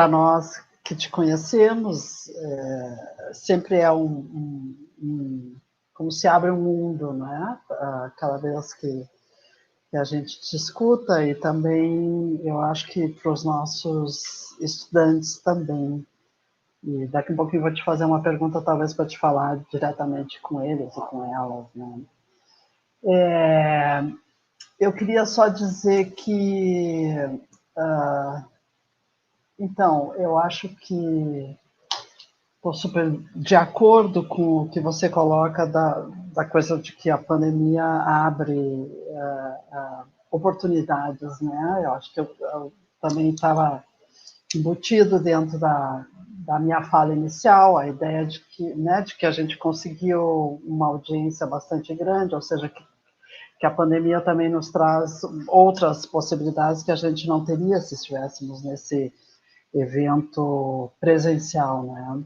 nós que te conhecemos, sempre é como se abre um mundo, né? Cada vez que a gente te escuta, e também eu acho que para os nossos estudantes também. E daqui a pouquinho eu vou te fazer uma pergunta, talvez para te falar diretamente com eles e com elas, né? Eu queria só dizer que, então, eu acho que estou super de acordo com o que você coloca da coisa de que a pandemia abre oportunidades, né? Eu acho que eu também estava embutido dentro da minha fala inicial, a ideia de que a gente conseguiu uma audiência bastante grande, ou seja, que a pandemia também nos traz outras possibilidades que a gente não teria se estivéssemos nesse evento presencial, né?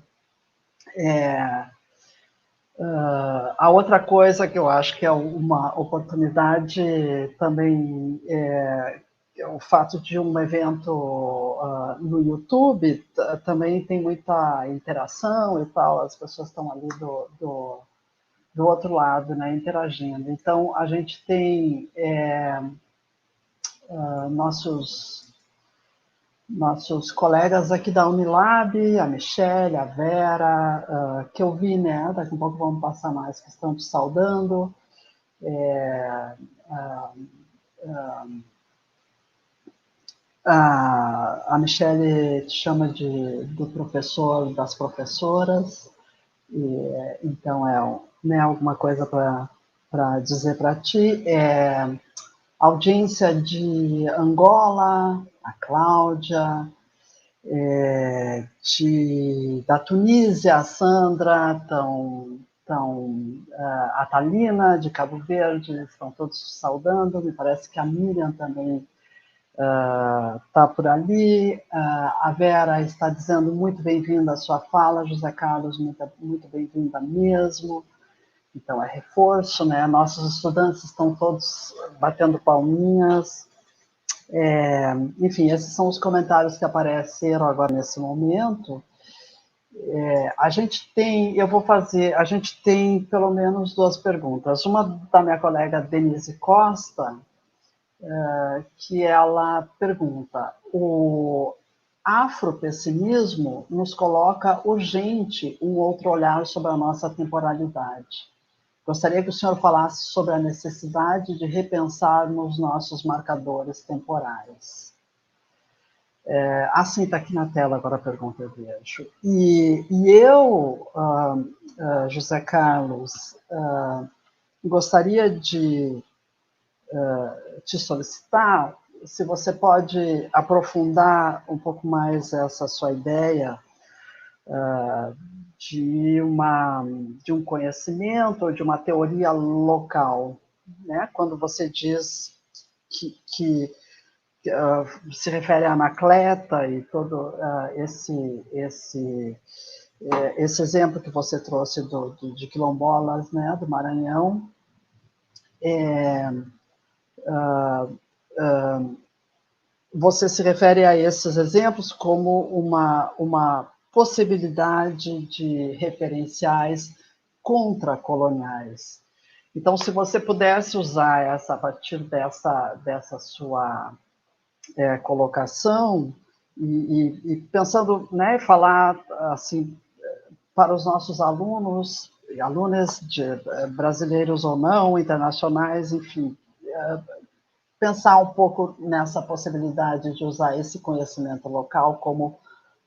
A outra coisa que eu acho que é uma oportunidade também é o fato de um evento no YouTube também tem muita interação e tal, as pessoas estão ali do outro lado, né, interagindo. Então, a gente tem nossos colegas aqui da Unilab, a Michelle, a Vera, que eu vi, né, daqui a pouco vamos passar mais, que estão te saudando. A Michelle te chama do professor, das professoras, e então né, alguma coisa para dizer para ti. Audiência de Angola, a Cláudia, da Tunísia, a Sandra, a Thalina, de Cabo Verde, estão todos saudando, me parece que a Miriam também está por ali, a Vera está dizendo muito bem-vinda a sua fala, José Carlos, muito bem-vinda mesmo. Então, é reforço, né? Nossos estudantes estão todos batendo palminhas. Enfim, esses são os comentários que apareceram agora nesse momento. A gente tem pelo menos duas perguntas. Uma da minha colega Denise Costa, que ela pergunta: o afropessimismo nos coloca urgente um outro olhar sobre a nossa temporalidade. Gostaria que o senhor falasse sobre a necessidade de repensarmos nossos marcadores temporais. Assim, está aqui na tela agora a pergunta, eu vejo. E eu, José Carlos, gostaria de te solicitar se você pode aprofundar um pouco mais essa sua ideia de um conhecimento ou de uma teoria local, né? Quando você diz que se refere a Anacleta e todo esse exemplo que você trouxe de quilombolas, né, do Maranhão, você se refere a esses exemplos como uma possibilidade de referenciais contracoloniais. Então, se você pudesse usar a partir dessa sua colocação, e pensando, né, falar assim para os nossos alunos e alunas brasileiros ou não, internacionais, enfim, pensar um pouco nessa possibilidade de usar esse conhecimento local como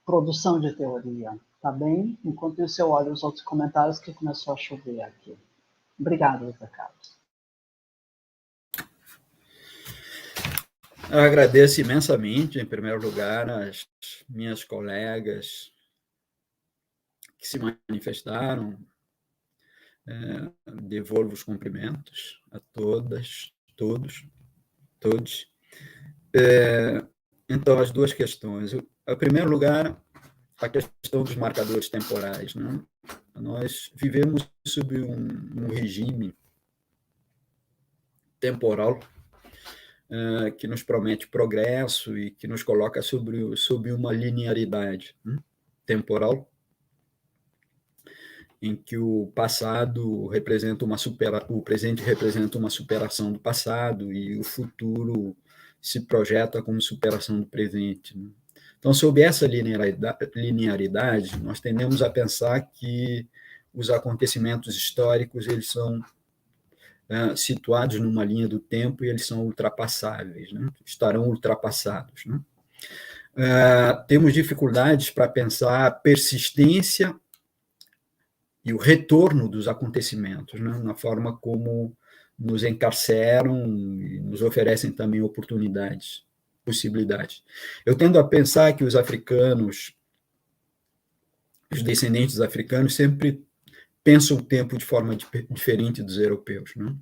produção de teoria, tá bem? Enquanto isso, eu olho os outros comentários que começou a chover aqui. Obrigado, Zé Carlos. Eu agradeço imensamente, em primeiro lugar, as minhas colegas que se manifestaram. Devolvo os cumprimentos a todas, todos. Então, as duas questões. Em primeiro lugar, a questão dos marcadores temporais, né? Nós vivemos sob um regime temporal que nos promete progresso e que nos coloca sob uma linearidade, né, temporal, em que o passado representa o presente representa uma superação do passado e o futuro se projeta como superação do presente, né? Então, sob essa linearidade, nós tendemos a pensar que os acontecimentos históricos eles são situados numa linha do tempo e eles são ultrapassáveis, né? Estarão ultrapassados, né? Temos dificuldades para pensar a persistência e o retorno dos acontecimentos, né? Na forma como nos encarceram e nos oferecem também oportunidades, possibilidades. Eu tendo a pensar que os africanos, os descendentes africanos, sempre pensam o tempo de forma diferente dos europeus, né?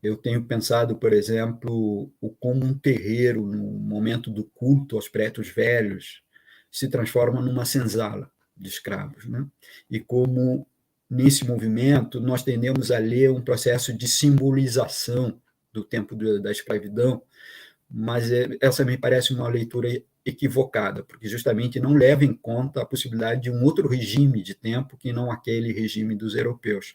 Eu tenho pensado, por exemplo, como um terreiro, no momento do culto aos pretos velhos, se transforma numa senzala de escravos, né? E como, nesse movimento, nós tendemos a ler um processo de simbolização do tempo da escravidão, mas essa me parece uma leitura equivocada, porque justamente não leva em conta a possibilidade de um outro regime de tempo que não aquele regime dos europeus.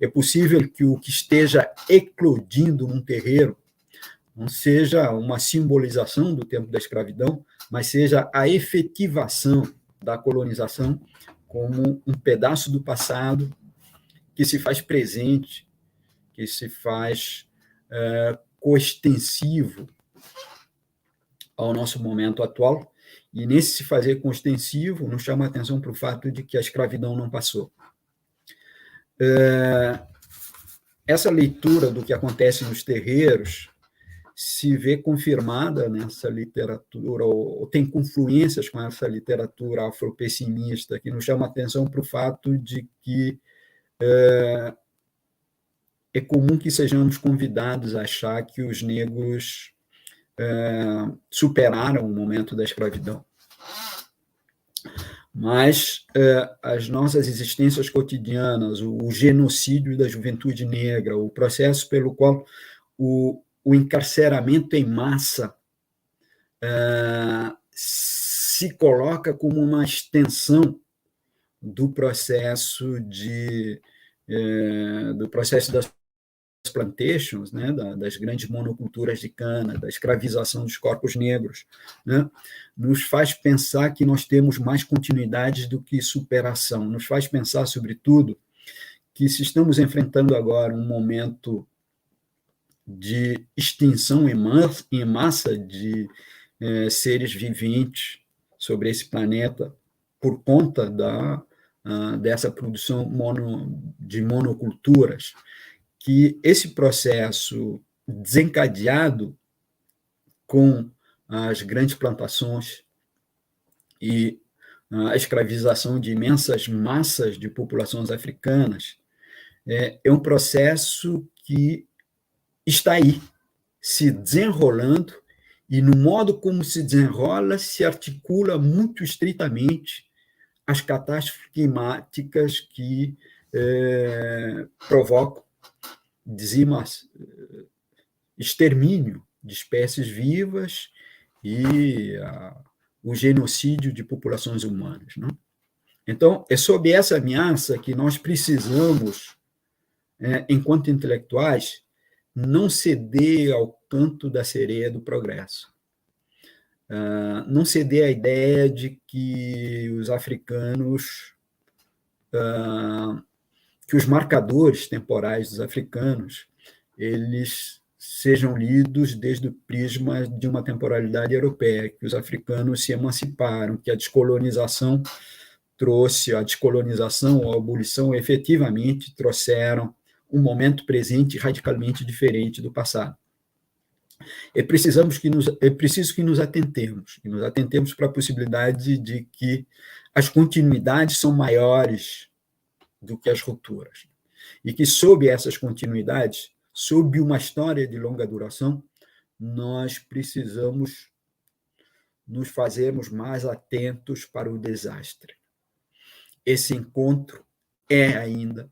É possível que o que esteja eclodindo num terreiro não seja uma simbolização do tempo da escravidão, mas seja a efetivação da colonização como um pedaço do passado que se faz presente, que se faz coextensivo ao nosso momento atual, e nesse se fazer coextensivo nos chama a atenção para o fato de que a escravidão não passou. Essa leitura do que acontece nos terreiros se vê confirmada nessa literatura, ou tem confluências com essa literatura afropessimista, que nos chama a atenção para o fato de que é comum que sejamos convidados a achar que os negros superaram o momento da escravidão. Mas as nossas existências cotidianas, o genocídio da juventude negra, o processo pelo qual o encarceramento em massa se coloca como uma extensão do processo das plantations, né, das grandes monoculturas de cana, da escravização dos corpos negros, né, nos faz pensar que nós temos mais continuidades do que superação, nos faz pensar, sobretudo, que se estamos enfrentando agora um momento de extinção em massa de seres viventes sobre esse planeta por conta dessa produção de monoculturas, que esse processo desencadeado com as grandes plantações e a escravização de imensas massas de populações africanas, é um processo que está aí, se desenrolando, e no modo como se desenrola, se articula muito estritamente as catástrofes climáticas que provocam extermínio de espécies vivas e o genocídio de populações humanas. Não? Então, é sob essa ameaça que nós precisamos, enquanto intelectuais, não ceder ao canto da sereia do progresso. Não ceder à ideia de que os africanos, que os marcadores temporais dos africanos, eles sejam lidos desde o prisma de uma temporalidade europeia, que os africanos se emanciparam, que a descolonização trouxe, a descolonização ou a abolição efetivamente trouxeram um momento presente radicalmente diferente do passado. É preciso que nos atentemos para a possibilidade de que as continuidades são maiores do que as rupturas, e que sob essas continuidades, sob uma história de longa duração, nós precisamos nos fazermos mais atentos para o desastre. Esse encontro é ainda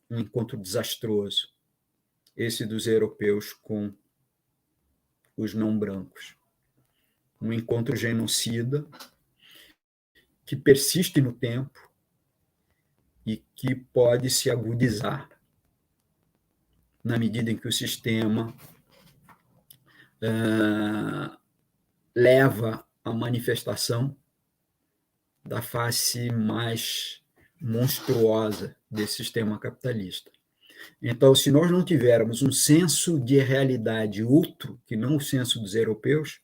um encontro desastroso, esse dos europeus com os não brancos. Um encontro genocida que persiste no tempo e que pode se agudizar na medida em que o sistema leva à manifestação da face mais monstruosa desse sistema capitalista. Então, se nós não tivermos um senso de realidade outro, que não o senso dos europeus,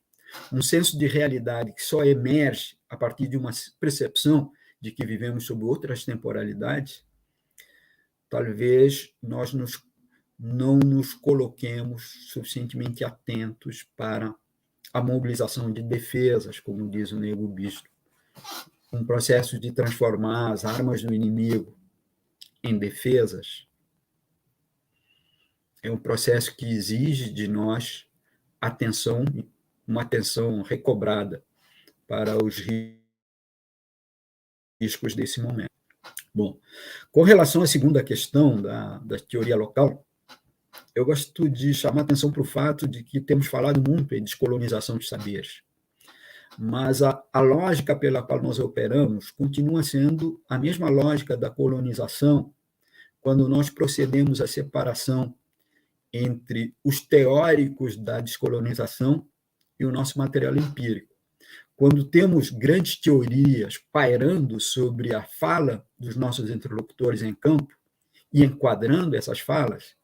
um senso de realidade que só emerge a partir de uma percepção de que vivemos sob outras temporalidades, talvez nós não nos coloquemos suficientemente atentos para a mobilização de defesas, como diz o Nego Bispo, um processo de transformar as armas do inimigo em defesas. É um processo que exige de nós atenção, uma atenção recobrada para os riscos desse momento. Bom, com relação à segunda questão da teoria local, eu gosto de chamar a atenção para o fato de que temos falado muito em descolonização de saberes, mas a lógica pela qual nós operamos continua sendo a mesma lógica da colonização, quando nós procedemos à separação entre os teóricos da descolonização e o nosso material empírico. Quando temos grandes teorias pairando sobre a fala dos nossos interlocutores em campo e enquadrando essas falas,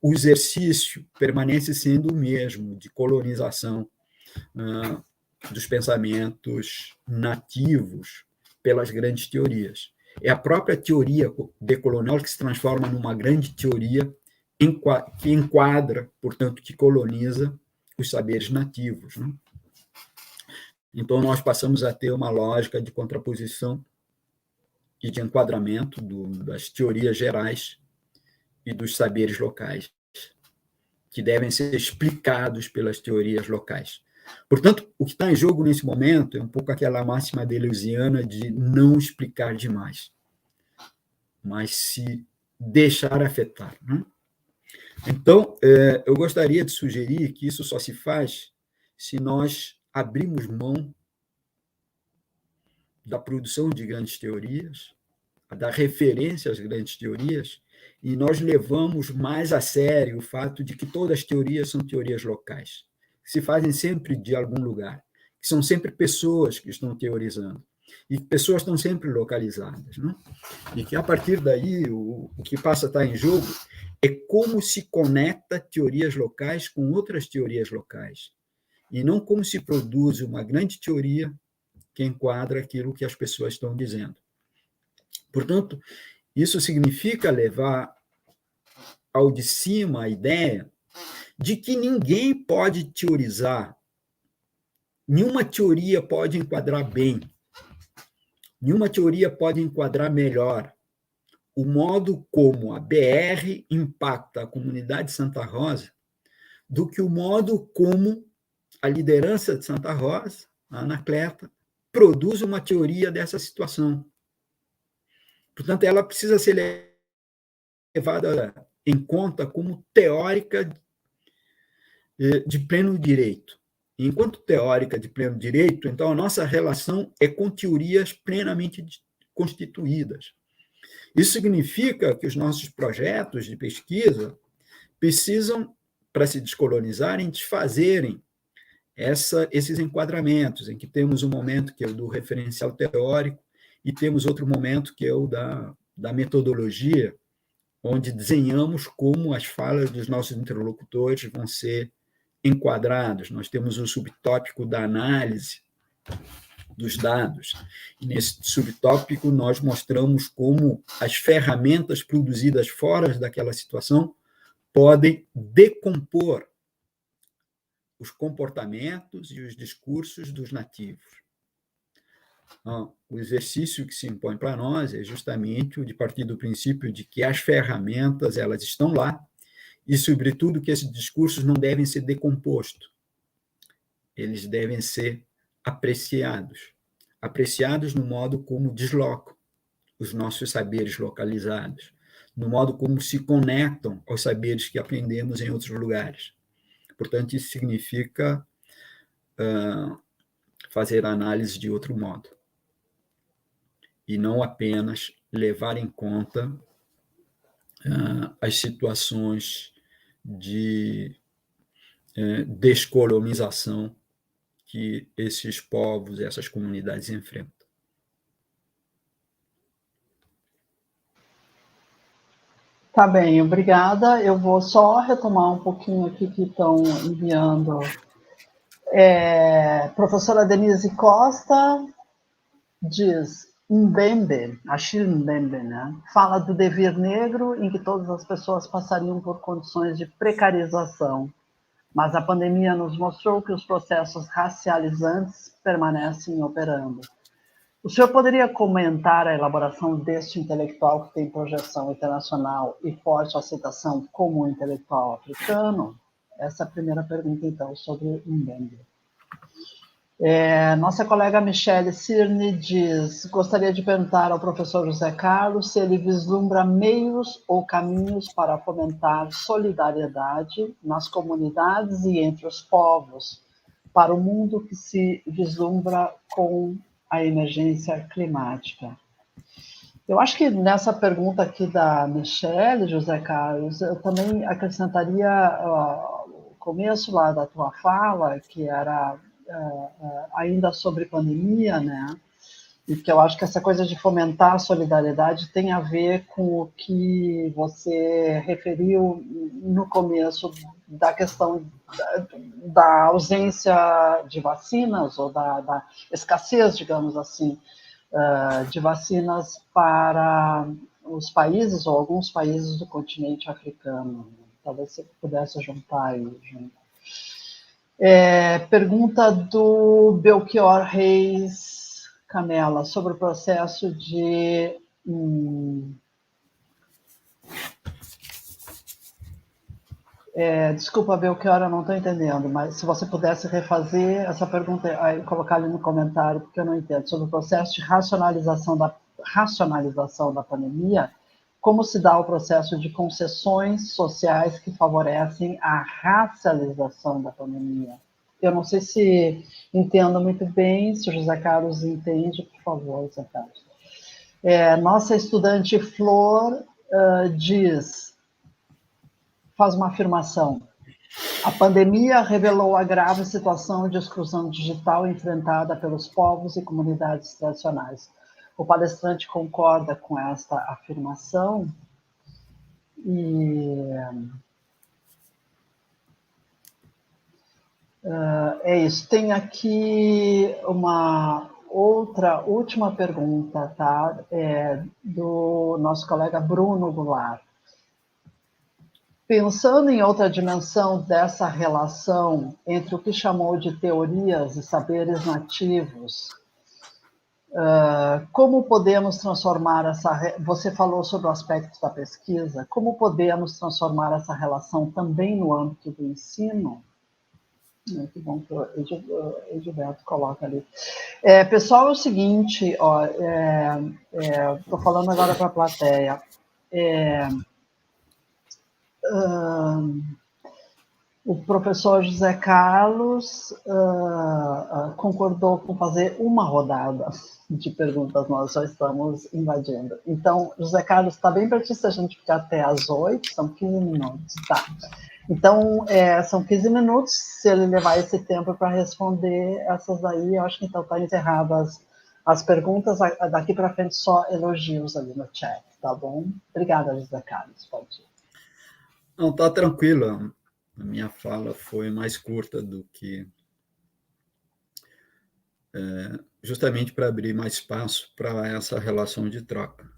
o exercício permanece sendo o mesmo, de colonização dos pensamentos nativos pelas grandes teorias. É a própria teoria decolonial que se transforma numa grande teoria que enquadra, portanto, que coloniza os saberes nativos. Né? Então, nós passamos a ter uma lógica de contraposição e de enquadramento das teorias gerais e dos saberes locais, que devem ser explicados pelas teorias locais. Portanto, o que está em jogo nesse momento é um pouco aquela máxima deleuziana de não explicar demais, mas se deixar afetar. Né? Então, eu gostaria de sugerir que isso só se faz se nós abrimos mão da produção de grandes teorias, da referência às grandes teorias, e nós levamos mais a sério o fato de que todas as teorias são teorias locais, que se fazem sempre de algum lugar, que são sempre pessoas que estão teorizando, e pessoas estão sempre localizadas. Né? E que, a partir daí, o que passa a estar em jogo é como se conecta teorias locais com outras teorias locais, e não como se produz uma grande teoria que enquadra aquilo que as pessoas estão dizendo. Portanto, isso significa levar ao de cima a ideia de que ninguém pode teorizar nenhuma teoria pode enquadrar bem, nenhuma teoria pode enquadrar melhor o modo como a BR impacta a comunidade de Santa Rosa do que o modo como a liderança de Santa Rosa, a Anacleta, produz uma teoria dessa situação. Portanto, ela precisa ser levada em conta como teórica de pleno direito. Enquanto teórica de pleno direito, então a nossa relação é com teorias plenamente constituídas. Isso significa que os nossos projetos de pesquisa precisam, para se descolonizarem, desfazerem esses enquadramentos, em que temos um momento que é o do referencial teórico e temos outro momento que é o da metodologia, onde desenhamos como as falas dos nossos interlocutores vão ser enquadrados. Nós temos o subtópico da análise dos dados. E nesse subtópico nós mostramos como as ferramentas produzidas fora daquela situação podem decompor os comportamentos e os discursos dos nativos. Então, o exercício que se impõe para nós é justamente o de partir do princípio de que as ferramentas elas estão lá e, sobretudo, que esses discursos não devem ser decompostos. Eles devem ser apreciados no modo como deslocam os nossos saberes localizados, no modo como se conectam aos saberes que aprendemos em outros lugares. Portanto, isso significa fazer a análise de outro modo e não apenas levar em conta as situações de descolonização que esses povos, essas comunidades enfrentam. Tá bem, obrigada. Eu vou só retomar um pouquinho aqui que estão enviando. Professora Denise Costa diz, Mbembe, Achille Mbembe, né? Fala do devir negro em que todas as pessoas passariam por condições de precarização, mas a pandemia nos mostrou que os processos racializantes permanecem operando. O senhor poderia comentar a elaboração deste intelectual que tem projeção internacional e forte aceitação como um intelectual africano? Essa é a primeira pergunta, então, sobre Mbembe. Nossa colega Michele Cirne diz, gostaria de perguntar ao professor José Carlos se ele vislumbra meios ou caminhos para fomentar solidariedade nas comunidades e entre os povos para o mundo que se vislumbra com a emergência climática. Eu acho que nessa pergunta aqui da Michele, José Carlos, eu também acrescentaria o começo lá da tua fala, que era ainda sobre pandemia, né? E que eu acho que essa coisa de fomentar a solidariedade tem a ver com o que você referiu no começo da questão da ausência de vacinas, ou da escassez, digamos assim, de vacinas para os países, ou alguns países do continente africano. Talvez você pudesse juntar aí, gente. Pergunta do Belchior Reis Canela sobre o processo de desculpa, Belchior, eu não estou entendendo, mas se você pudesse refazer essa pergunta e colocar ali no comentário, porque eu não entendo, sobre o processo de racionalização da pandemia, como se dá o processo de concessões sociais que favorecem a racialização da pandemia. Eu não sei se entendo muito bem, se o José Carlos entende, por favor, José Carlos. Nossa estudante Flor faz uma afirmação. A pandemia revelou a grave situação de exclusão digital enfrentada pelos povos e comunidades tradicionais. O palestrante concorda com esta afirmação e é isso. Tem aqui uma outra última pergunta, tá? Do nosso colega Bruno Goulart. Pensando em outra dimensão dessa relação entre o que chamou de teorias e saberes nativos, como podemos transformar essa... Você falou sobre o aspecto da pesquisa, como podemos transformar essa relação também no âmbito do ensino? Que bom que o Edilberto coloca ali. Pessoal, é o seguinte, estou falando agora para a plateia. O professor José Carlos concordou com fazer uma rodada de perguntas, nós já estamos invadindo. Então, José Carlos, está bem pertinho se a gente ficar até às 8, são 15 minutos, tá. Então, são 15 minutos, se ele levar esse tempo para responder essas aí, eu acho que então está encerradas as perguntas, daqui para frente só elogios ali no chat, tá bom? Obrigada, José Carlos, pode ir. Não, tá tranquilo, a minha fala foi mais curta do que... justamente para abrir mais espaço para essa relação de troca.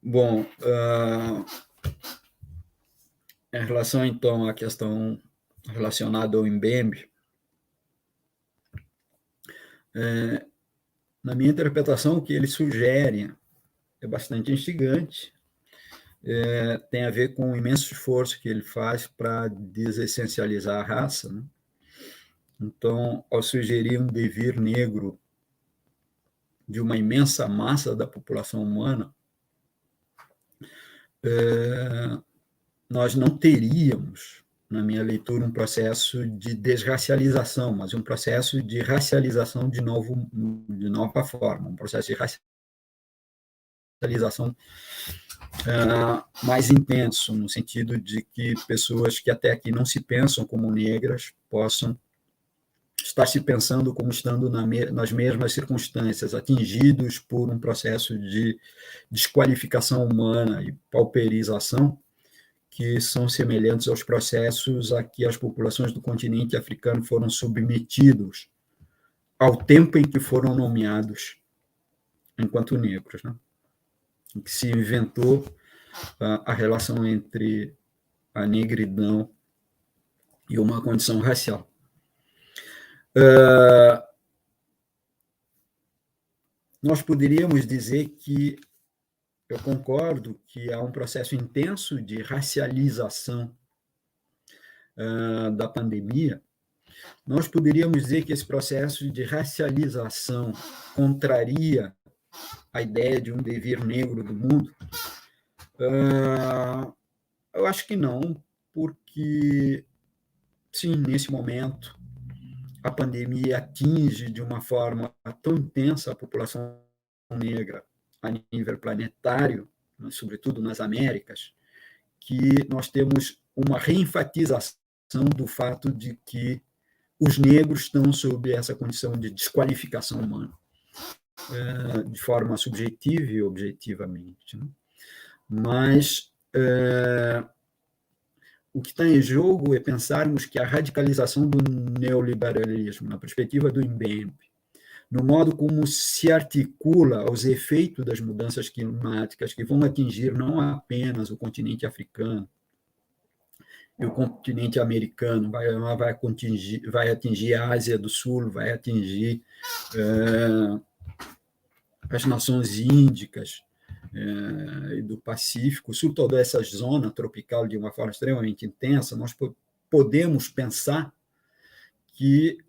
Bom, em relação, então, à questão relacionada ao Mbembe, na minha interpretação, o que ele sugere é bastante instigante, tem a ver com o imenso esforço que ele faz para desessencializar a raça, né? Então, ao sugerir um devir negro de uma imensa massa da população humana, nós não teríamos, na minha leitura, um processo de desracialização, mas um processo de racialização de nova forma, um processo de racialização mais intenso, no sentido de que pessoas que até aqui não se pensam como negras possam estar se pensando como estando nas mesmas circunstâncias, atingidos por um processo de desqualificação humana e pauperização que são semelhantes aos processos a que as populações do continente africano foram submetidos ao tempo em que foram nomeados enquanto negros, né? Em que se inventou a relação entre a negridão e uma condição racial. Nós poderíamos dizer que, eu concordo que há um processo intenso de racialização da pandemia. Nós poderíamos dizer que esse processo de racialização contraria a ideia de um devir negro do mundo? Eu acho que não, porque, sim, nesse momento, a pandemia atinge de uma forma tão intensa a população negra a nível planetário, sobretudo nas Américas, que nós temos uma reenfatização do fato de que os negros estão sob essa condição de desqualificação humana, de forma subjetiva e objetivamente, né? Mas o que está em jogo é pensarmos que a radicalização do neoliberalismo, na perspectiva do Mbembe, no modo como se articula aos efeitos das mudanças climáticas que vão atingir não apenas o continente africano e o continente americano, vai atingir a Ásia do Sul, vai atingir as nações índicas e do Pacífico, sobre toda essa zona tropical de uma forma extremamente intensa, nós podemos pensar que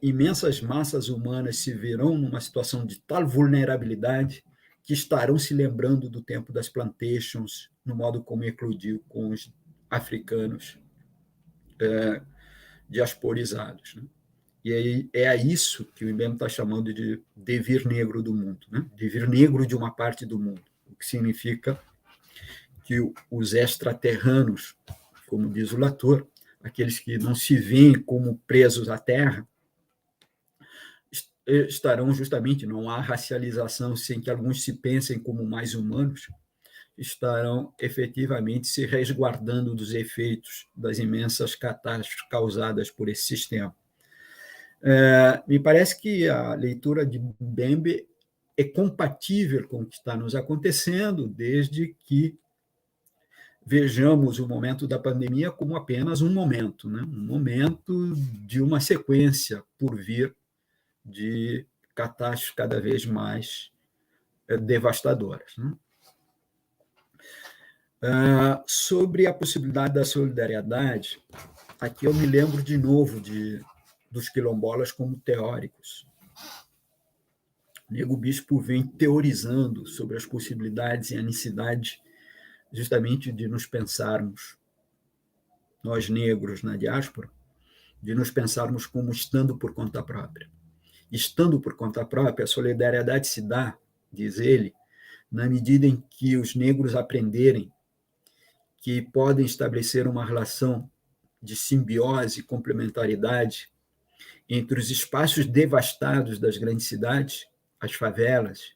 imensas massas humanas se verão numa situação de tal vulnerabilidade que estarão se lembrando do tempo das plantations, no modo como eclodiu com os africanos diasporizados, né? E aí é a isso que o Mbembe está chamando de devir negro do mundo, né? Devir negro de uma parte do mundo, o que significa que os extraterranos, como diz o Latour, aqueles que não se veem como presos à terra, estarão justamente, não há racialização sem que alguns se pensem como mais humanos, estarão efetivamente se resguardando dos efeitos das imensas catástrofes causadas por esse sistema. Me parece que a leitura de Mbembe é compatível com o que está nos acontecendo, desde que vejamos o momento da pandemia como apenas um momento, né? Um momento de uma sequência por vir de catástrofes cada vez mais devastadoras, né? Sobre a possibilidade da solidariedade, aqui eu me lembro de novo dos quilombolas como teóricos. Nego Bispo vem teorizando sobre as possibilidades e a necessidade justamente de nos pensarmos, nós negros na diáspora, de nos pensarmos como estando por conta própria. Estando por conta própria, a solidariedade se dá, diz ele, na medida em que os negros aprenderem que podem estabelecer uma relação de simbiose e complementaridade entre os espaços devastados das grandes cidades, as favelas,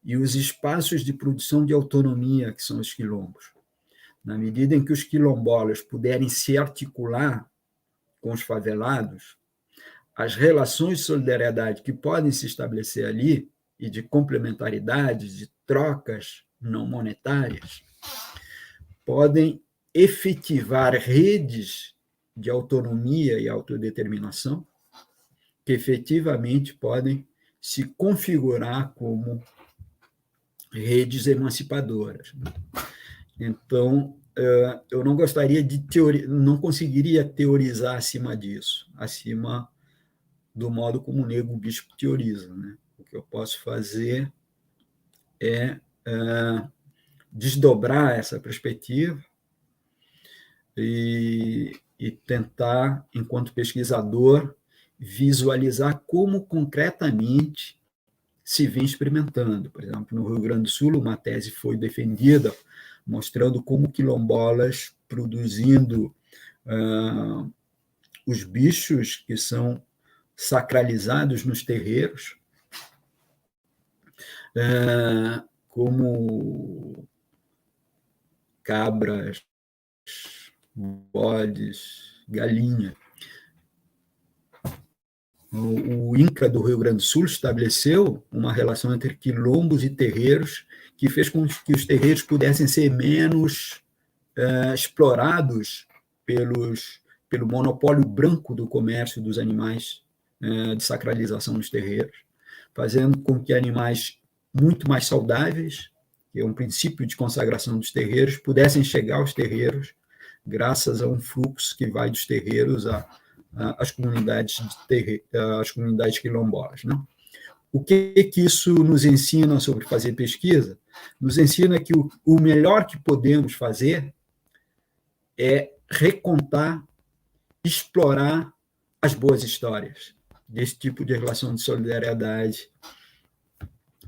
e os espaços de produção de autonomia, que são os quilombos. Na medida em que os quilombolas puderem se articular com os favelados, as relações de solidariedade que podem se estabelecer ali e de complementaridade, de trocas não monetárias, podem efetivar redes de autonomia e autodeterminação que efetivamente podem se configurar como redes emancipadoras. Então, eu não gostaria de não conseguiria teorizar acima disso, acima do modo como o Nego Bispo teoriza, né? O que eu posso fazer é desdobrar essa perspectiva e tentar, enquanto pesquisador, visualizar como concretamente se vem experimentando. Por exemplo, no Rio Grande do Sul, uma tese foi defendida mostrando como quilombolas produzindo os bichos que são sacralizados nos terreiros, como cabras, bodes, galinha. O INCRA do Rio Grande do Sul estabeleceu uma relação entre quilombos e terreiros que fez com que os terreiros pudessem ser menos explorados pelo monopólio branco do comércio dos animais de sacralização nos terreiros, fazendo com que animais muito mais saudáveis, que é um princípio de consagração dos terreiros, pudessem chegar aos terreiros graças a um fluxo que vai dos terreiros às comunidades quilombolas, né? O que isso nos ensina sobre fazer pesquisa? Nos ensina que o melhor que podemos fazer é recontar, explorar as boas histórias desse tipo de relação de solidariedade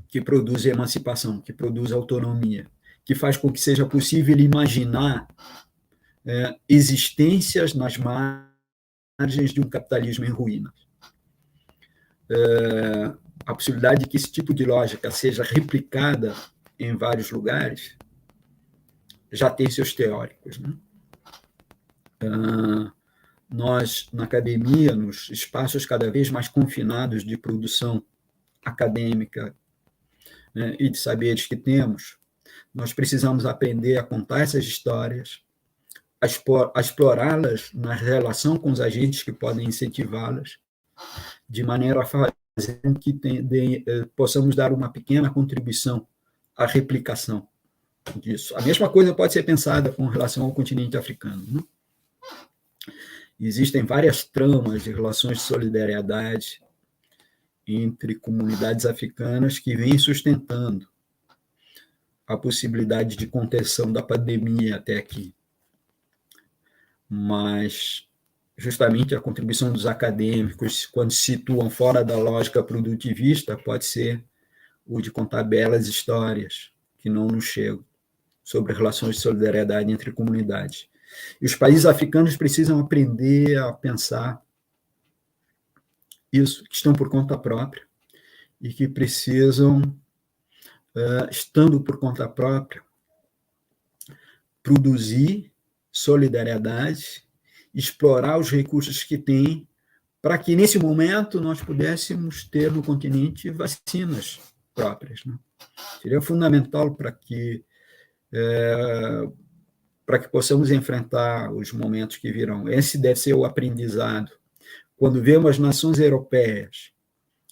que produz emancipação, que produz autonomia, que faz com que seja possível imaginar existências nas margens de um capitalismo em ruínas. A possibilidade de que esse tipo de lógica seja replicada em vários lugares já tem seus teóricos, né? Nós, na academia, nos espaços cada vez mais confinados de produção acadêmica, né, e de saberes que temos, nós precisamos aprender a contar essas histórias, a explorá-las na relação com os agentes que podem incentivá-las, de maneira a fazer com que possamos dar uma pequena contribuição à replicação disso. A mesma coisa pode ser pensada com relação ao continente africano, né? Existem várias tramas de relações de solidariedade entre comunidades africanas que vêm sustentando a possibilidade de contenção da pandemia até aqui. Mas, justamente, a contribuição dos acadêmicos, quando se situam fora da lógica produtivista, pode ser o de contar belas histórias que não nos chegam sobre relações de solidariedade entre comunidades. E os países africanos precisam aprender a pensar isso, que estão por conta própria e que precisam, estando por conta própria, produzir solidariedade, explorar os recursos que têm, para que, nesse momento, nós pudéssemos ter no continente vacinas próprias, né? Seria fundamental para para que possamos enfrentar os momentos que virão. Esse deve ser o aprendizado. Quando vemos as nações europeias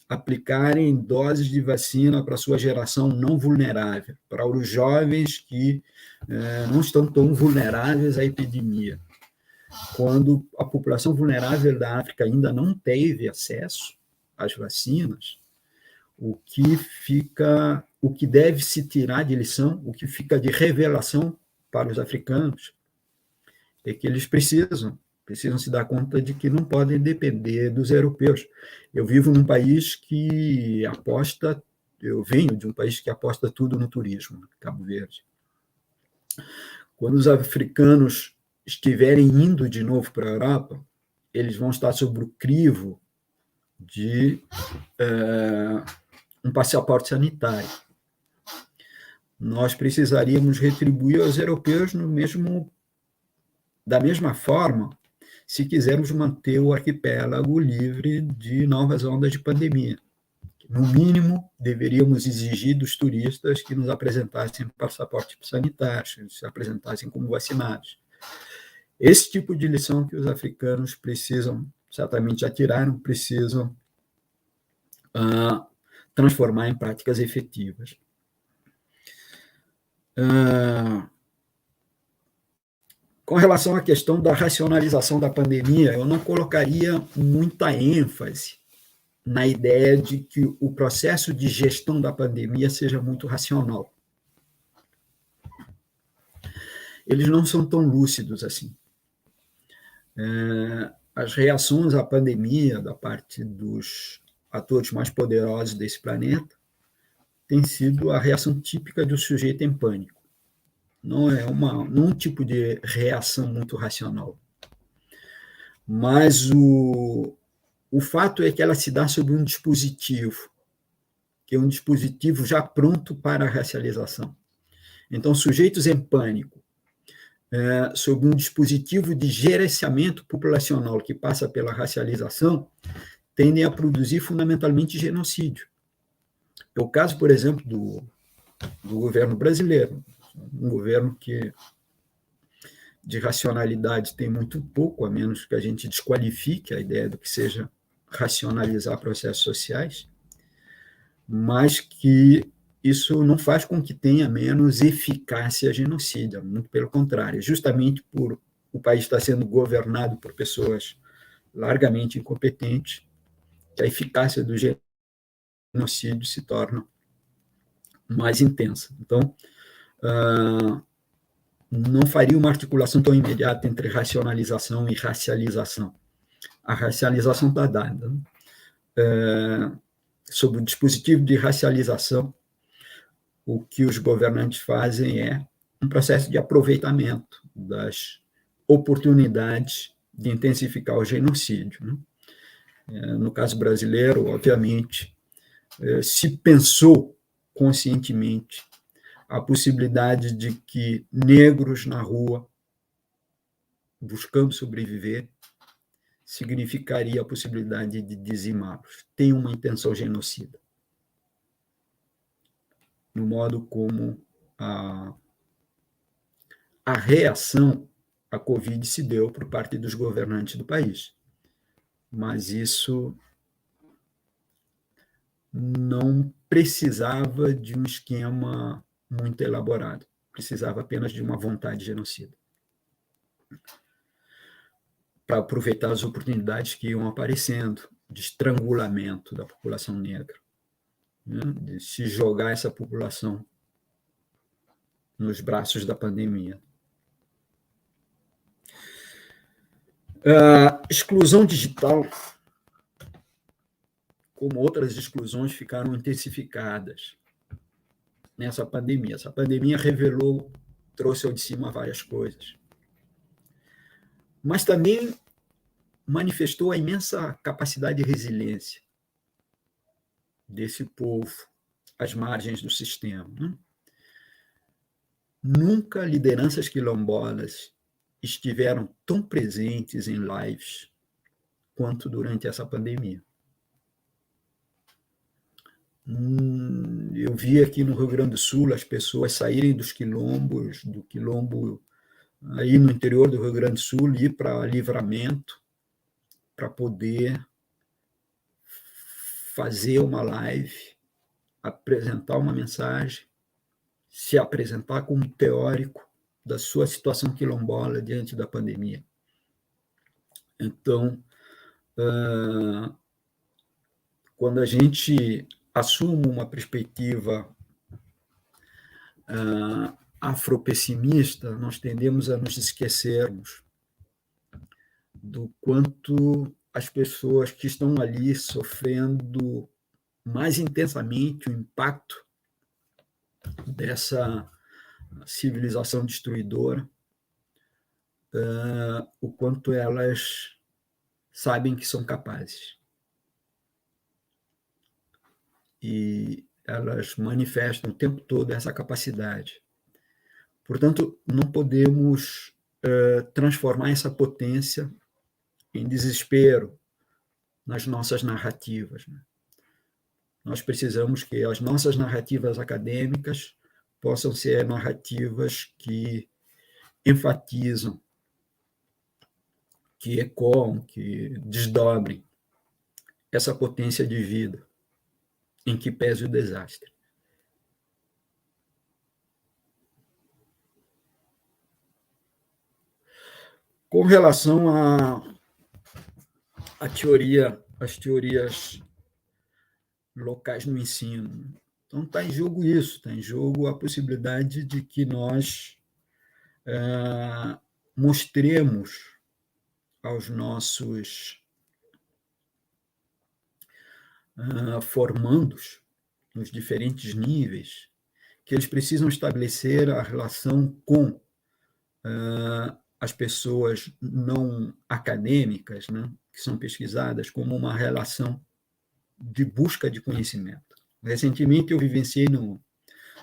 aplicarem doses de vacina para a sua geração não vulnerável, para os jovens que não estão tão vulneráveis à epidemia. Quando a população vulnerável da África ainda não teve acesso às vacinas, o que deve se tirar de lição, o que fica de revelação para os africanos, é que eles precisam se dar conta de que não podem depender dos europeus. Eu vivo num país que aposta, eu venho de um país que aposta tudo no turismo, Cabo Verde. Quando os africanos estiverem indo de novo para a Europa, eles vão estar sob o crivo de um passaporte sanitário. Nós precisaríamos retribuir aos europeus da mesma forma, se quisermos manter o arquipélago livre de novas ondas de pandemia. No mínimo, deveríamos exigir dos turistas que nos apresentassem passaporte sanitário, que se apresentassem como vacinados. Esse tipo de lição que os africanos precisam, certamente já tiraram, precisam transformar em práticas efetivas. Com relação à questão da racionalização da pandemia, eu não colocaria muita ênfase na ideia de que o processo de gestão da pandemia seja muito racional. Eles não são tão lúcidos assim. As reações à pandemia da parte dos atores mais poderosos desse planeta tem sido a reação típica do sujeito em pânico. Não é um tipo de reação muito racional. Mas o fato é que ela se dá sobre um dispositivo, que é um dispositivo já pronto para a racialização. Então, sujeitos em pânico, sob um dispositivo de gerenciamento populacional que passa pela racialização, tendem a produzir fundamentalmente genocídio. É o caso, por exemplo, do governo brasileiro, um governo que de racionalidade tem muito pouco, a menos que a gente desqualifique a ideia do que seja racionalizar processos sociais, mas que isso não faz com que tenha menos eficácia genocida, muito pelo contrário, justamente por o país estar sendo governado por pessoas largamente incompetentes, que a eficácia do genocídio se torna mais intensa. Então, não faria uma articulação tão imediata entre racionalização e racialização. A racialização está dada. Sob o dispositivo de racialização, o que os governantes fazem é um processo de aproveitamento das oportunidades de intensificar o genocídio. No caso brasileiro, obviamente, se pensou conscientemente a possibilidade de que negros na rua, buscando sobreviver, significaria a possibilidade de dizimá-los. Tem uma intenção genocida. No modo como a reação à Covid se deu por parte dos governantes do país. Mas isso não precisava de um esquema muito elaborado, precisava apenas de uma vontade genocida para aproveitar as oportunidades que iam aparecendo de estrangulamento da população negra, de se jogar essa população nos braços da pandemia. A exclusão digital, como outras exclusões, ficaram intensificadas nessa pandemia. Essa pandemia trouxe ao de cima várias coisas. Mas também manifestou a imensa capacidade de resiliência desse povo às margens do sistema. Nunca lideranças quilombolas estiveram tão presentes em lives quanto durante essa pandemia. Eu vi aqui no Rio Grande do Sul as pessoas saírem dos quilombos, do quilombo aí no interior do Rio Grande do Sul, ir para Livramento, para poder fazer uma live, apresentar uma mensagem, se apresentar como teórico da sua situação quilombola diante da pandemia. Então, quando a gente assume uma perspectiva afropessimista, nós tendemos a nos esquecermos do quanto as pessoas que estão ali sofrendo mais intensamente o impacto dessa civilização destruidora, o quanto elas sabem que são capazes. E elas manifestam o tempo todo essa capacidade. Portanto, não podemos transformar essa potência em desespero nas nossas narrativas, né? Nós precisamos que as nossas narrativas acadêmicas possam ser narrativas que enfatizam, que ecoam, que desdobrem essa potência de vida em que pese o desastre. Com relação à teoria, às teorias locais no ensino, então está em jogo isso, está em jogo a possibilidade de que nós mostremos aos nossos formandos, nos diferentes níveis, que eles precisam estabelecer a relação com as pessoas não acadêmicas, né, que são pesquisadas, como uma relação de busca de conhecimento. Recentemente, eu vivenciei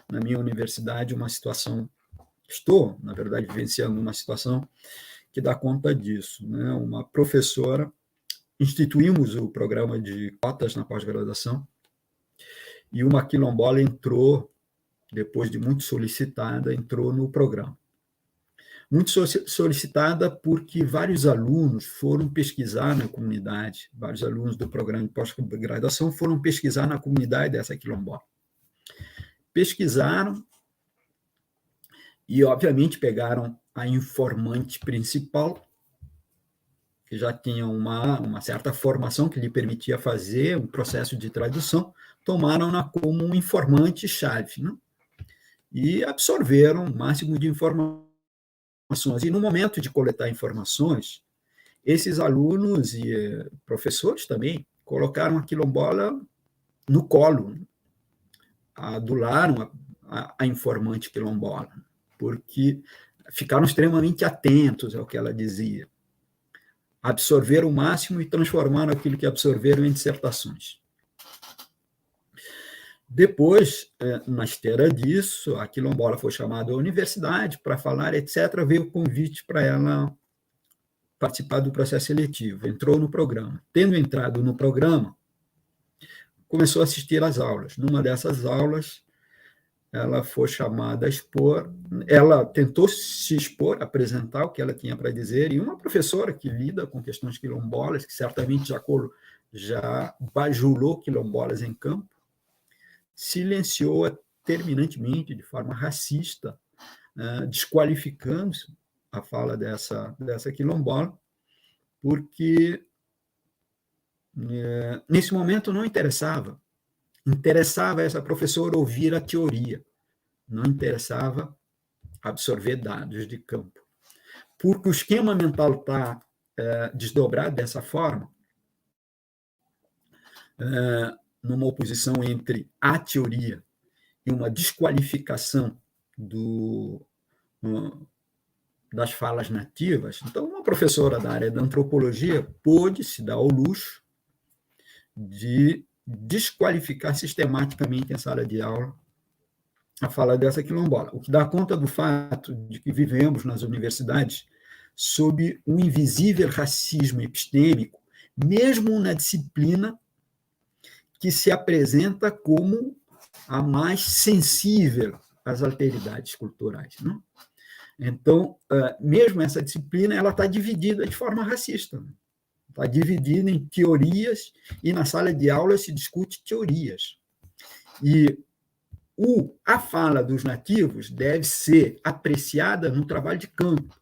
na minha universidade uma situação, estou, na verdade, vivenciando uma situação que dá conta disso, né? Uma professora, instituímos o programa de cotas na pós-graduação, e uma quilombola entrou, depois de muito solicitada, entrou no programa. Muito solicitada porque vários alunos foram pesquisar na comunidade, vários alunos do programa de pós-graduação foram pesquisar na comunidade dessa quilombola. Pesquisaram e, obviamente, pegaram a informante principal, que já tinha uma certa formação que lhe permitia fazer um processo de tradução, tomaram-na como um informante-chave, né? E absorveram o máximo de informações. E no momento de coletar informações, esses alunos e professores também colocaram a quilombola no colo, adularam a informante quilombola, porque ficaram extremamente atentos ao que ela dizia, absorveram o máximo e transformaram aquilo que absorveram em dissertações. Depois, na esteira disso, a quilombola foi chamada à universidade para falar, etc. Veio o convite para ela participar do processo seletivo. Entrou no programa. Tendo entrado no programa, começou a assistir às aulas. Numa dessas aulas, ela foi chamada a expor. Ela tentou se expor, apresentar o que ela tinha para dizer, e uma professora que lida com questões quilombolas, que certamente já bajulou quilombolas em campo, silenciou terminantemente, de forma racista, desqualificando a fala dessa quilombola, porque nesse momento não interessava essa professora ouvir a teoria, não interessava absorver dados de campo. Porque o esquema mental está desdobrado dessa forma, numa oposição entre a teoria e uma desqualificação das falas nativas. Então, uma professora da área da antropologia pôde se dar ao luxo de desqualificar sistematicamente em sala de aula a fala dessa quilombola, o que dá conta do fato de que vivemos nas universidades sob um invisível racismo epistêmico, mesmo na disciplina que se apresenta como a mais sensível às alteridades culturais, né? Então, mesmo essa disciplina, ela está dividida de forma racista. Está dividida em teorias, e na sala de aula se discute teorias. E a fala dos nativos deve ser apreciada no trabalho de campo.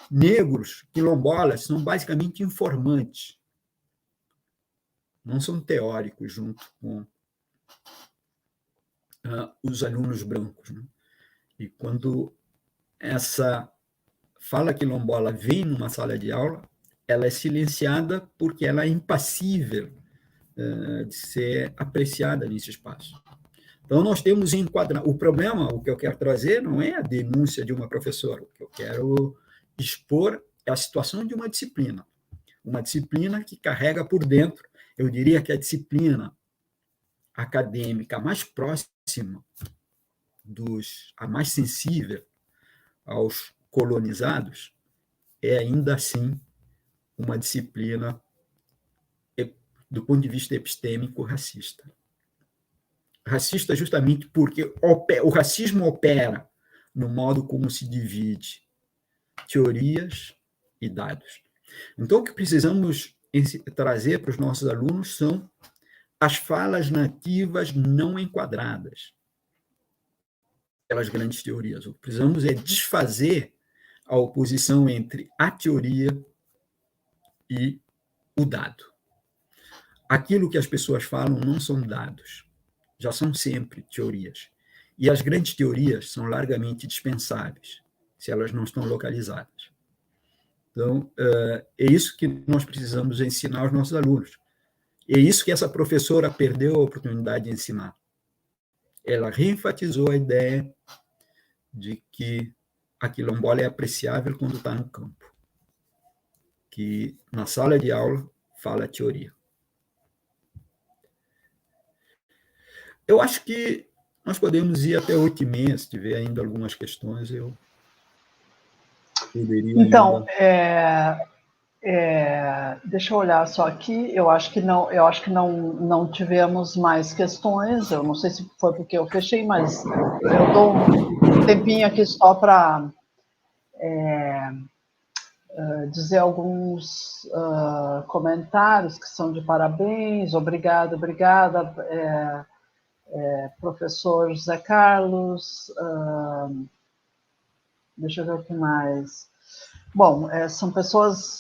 Negros, quilombolas, são basicamente informantes, não são teóricos junto com os alunos brancos. Né? E quando essa fala quilombola vem numa sala de aula, ela é silenciada porque ela é impassível de ser apreciada nesse espaço. Então, nós temos enquadrar. O problema, o que eu quero trazer, não é a denúncia de uma professora. O que eu quero expor é a situação de uma disciplina. Uma disciplina que carrega por dentro, eu diria que a disciplina acadêmica mais próxima a mais sensível aos colonizados, é ainda assim uma disciplina do ponto de vista epistêmico racista. Racista justamente porque o racismo opera no modo como se divide teorias e dados. Então, o que precisamos trazer para os nossos alunos são as falas nativas não enquadradas pelas grandes teorias. O que precisamos é desfazer a oposição entre a teoria e o dado. Aquilo que as pessoas falam não são dados, já são sempre teorias. E as grandes teorias são largamente dispensáveis, se elas não estão localizadas. Então, é isso que nós precisamos ensinar aos nossos alunos. É isso que essa professora perdeu a oportunidade de ensinar. Ela reenfatizou a ideia de que a quilombola é apreciável quando está no campo, que na sala de aula fala a teoria. Eu acho que nós podemos ir até 8h30, se tiver ainda algumas questões, eu poderia... Então, deixa eu olhar só aqui, eu acho que não tivemos mais questões, eu não sei se foi porque eu fechei, mas eu dou um tempinho aqui só para dizer alguns comentários que são de parabéns, obrigada, professor José Carlos, deixa eu ver o que mais. Bom, são pessoas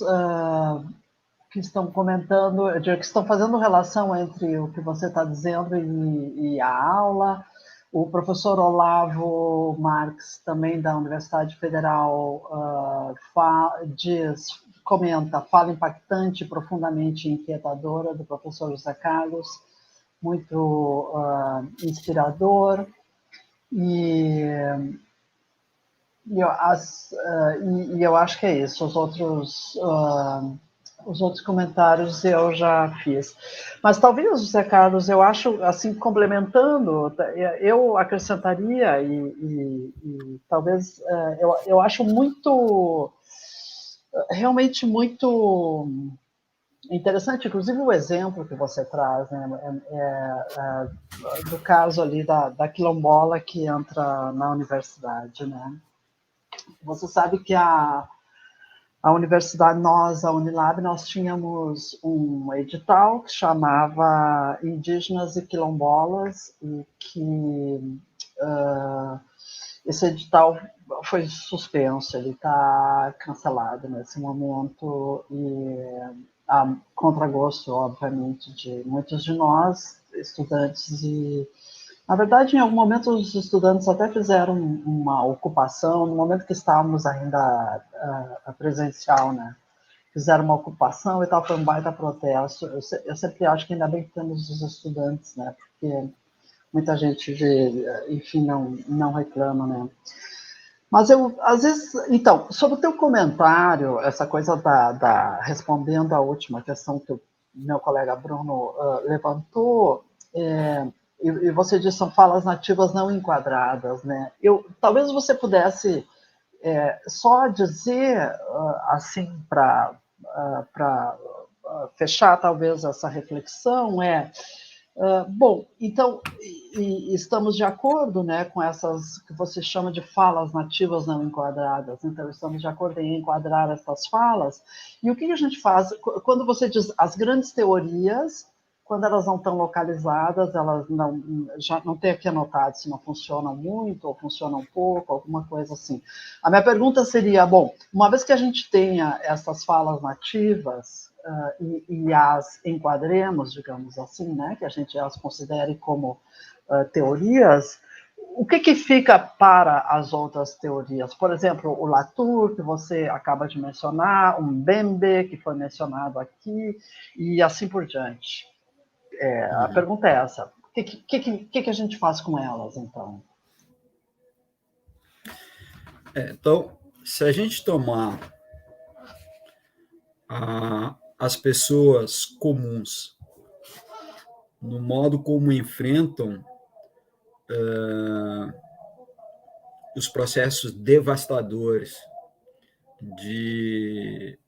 que estão comentando, que estão fazendo relação entre o que você está dizendo e a aula. O professor Olavo Marques, também da Universidade Federal, comenta, fala impactante, profundamente inquietadora, do professor José Carlos, muito inspirador, e eu acho que é isso. Os outros comentários eu já fiz. Mas talvez, José Carlos, eu acho, assim, complementando, eu acrescentaria, e talvez, eu acho realmente muito interessante, inclusive o exemplo que você traz, né, do caso ali da quilombola que entra na universidade, né? Você sabe que a universidade, a Unilab, nós tínhamos um edital que chamava Indígenas e Quilombolas, e que esse edital foi suspenso, ele está cancelado nesse momento, e a contragosto, obviamente, de muitos de nós, estudantes, e na verdade, em algum momento, os estudantes até fizeram uma ocupação, no momento que estávamos ainda presencial, né? Fizeram uma ocupação e tal, foi um baita protesto. Eu sempre acho que ainda bem que temos os estudantes, né? Porque muita gente, enfim, não reclama, né? Mas eu, às vezes... Então, sobre o teu comentário, essa coisa respondendo à última questão que o meu colega Bruno levantou, e você disse, são falas nativas não enquadradas, né? Talvez você pudesse só dizer, assim, para fechar talvez essa reflexão, Bom, então, estamos de acordo, né, com essas que você chama de falas nativas não enquadradas. Então, estamos de acordo em enquadrar essas falas. E o que a gente faz? Quando você diz as grandes teorias, quando elas não estão localizadas, elas já não tem aqui anotado se não funcionam muito ou funcionam pouco, alguma coisa assim. A minha pergunta seria, bom, uma vez que a gente tenha essas falas nativas, e as enquadremos, digamos assim, né, que a gente as considere como teorias, o que fica para as outras teorias? Por exemplo, o Latour, que você acaba de mencionar, um Mbembe, que foi mencionado aqui, e assim por diante. A pergunta é essa. O que a gente faz com elas, então? Então, se a gente tomar as pessoas comuns no modo como enfrentam os processos devastadores de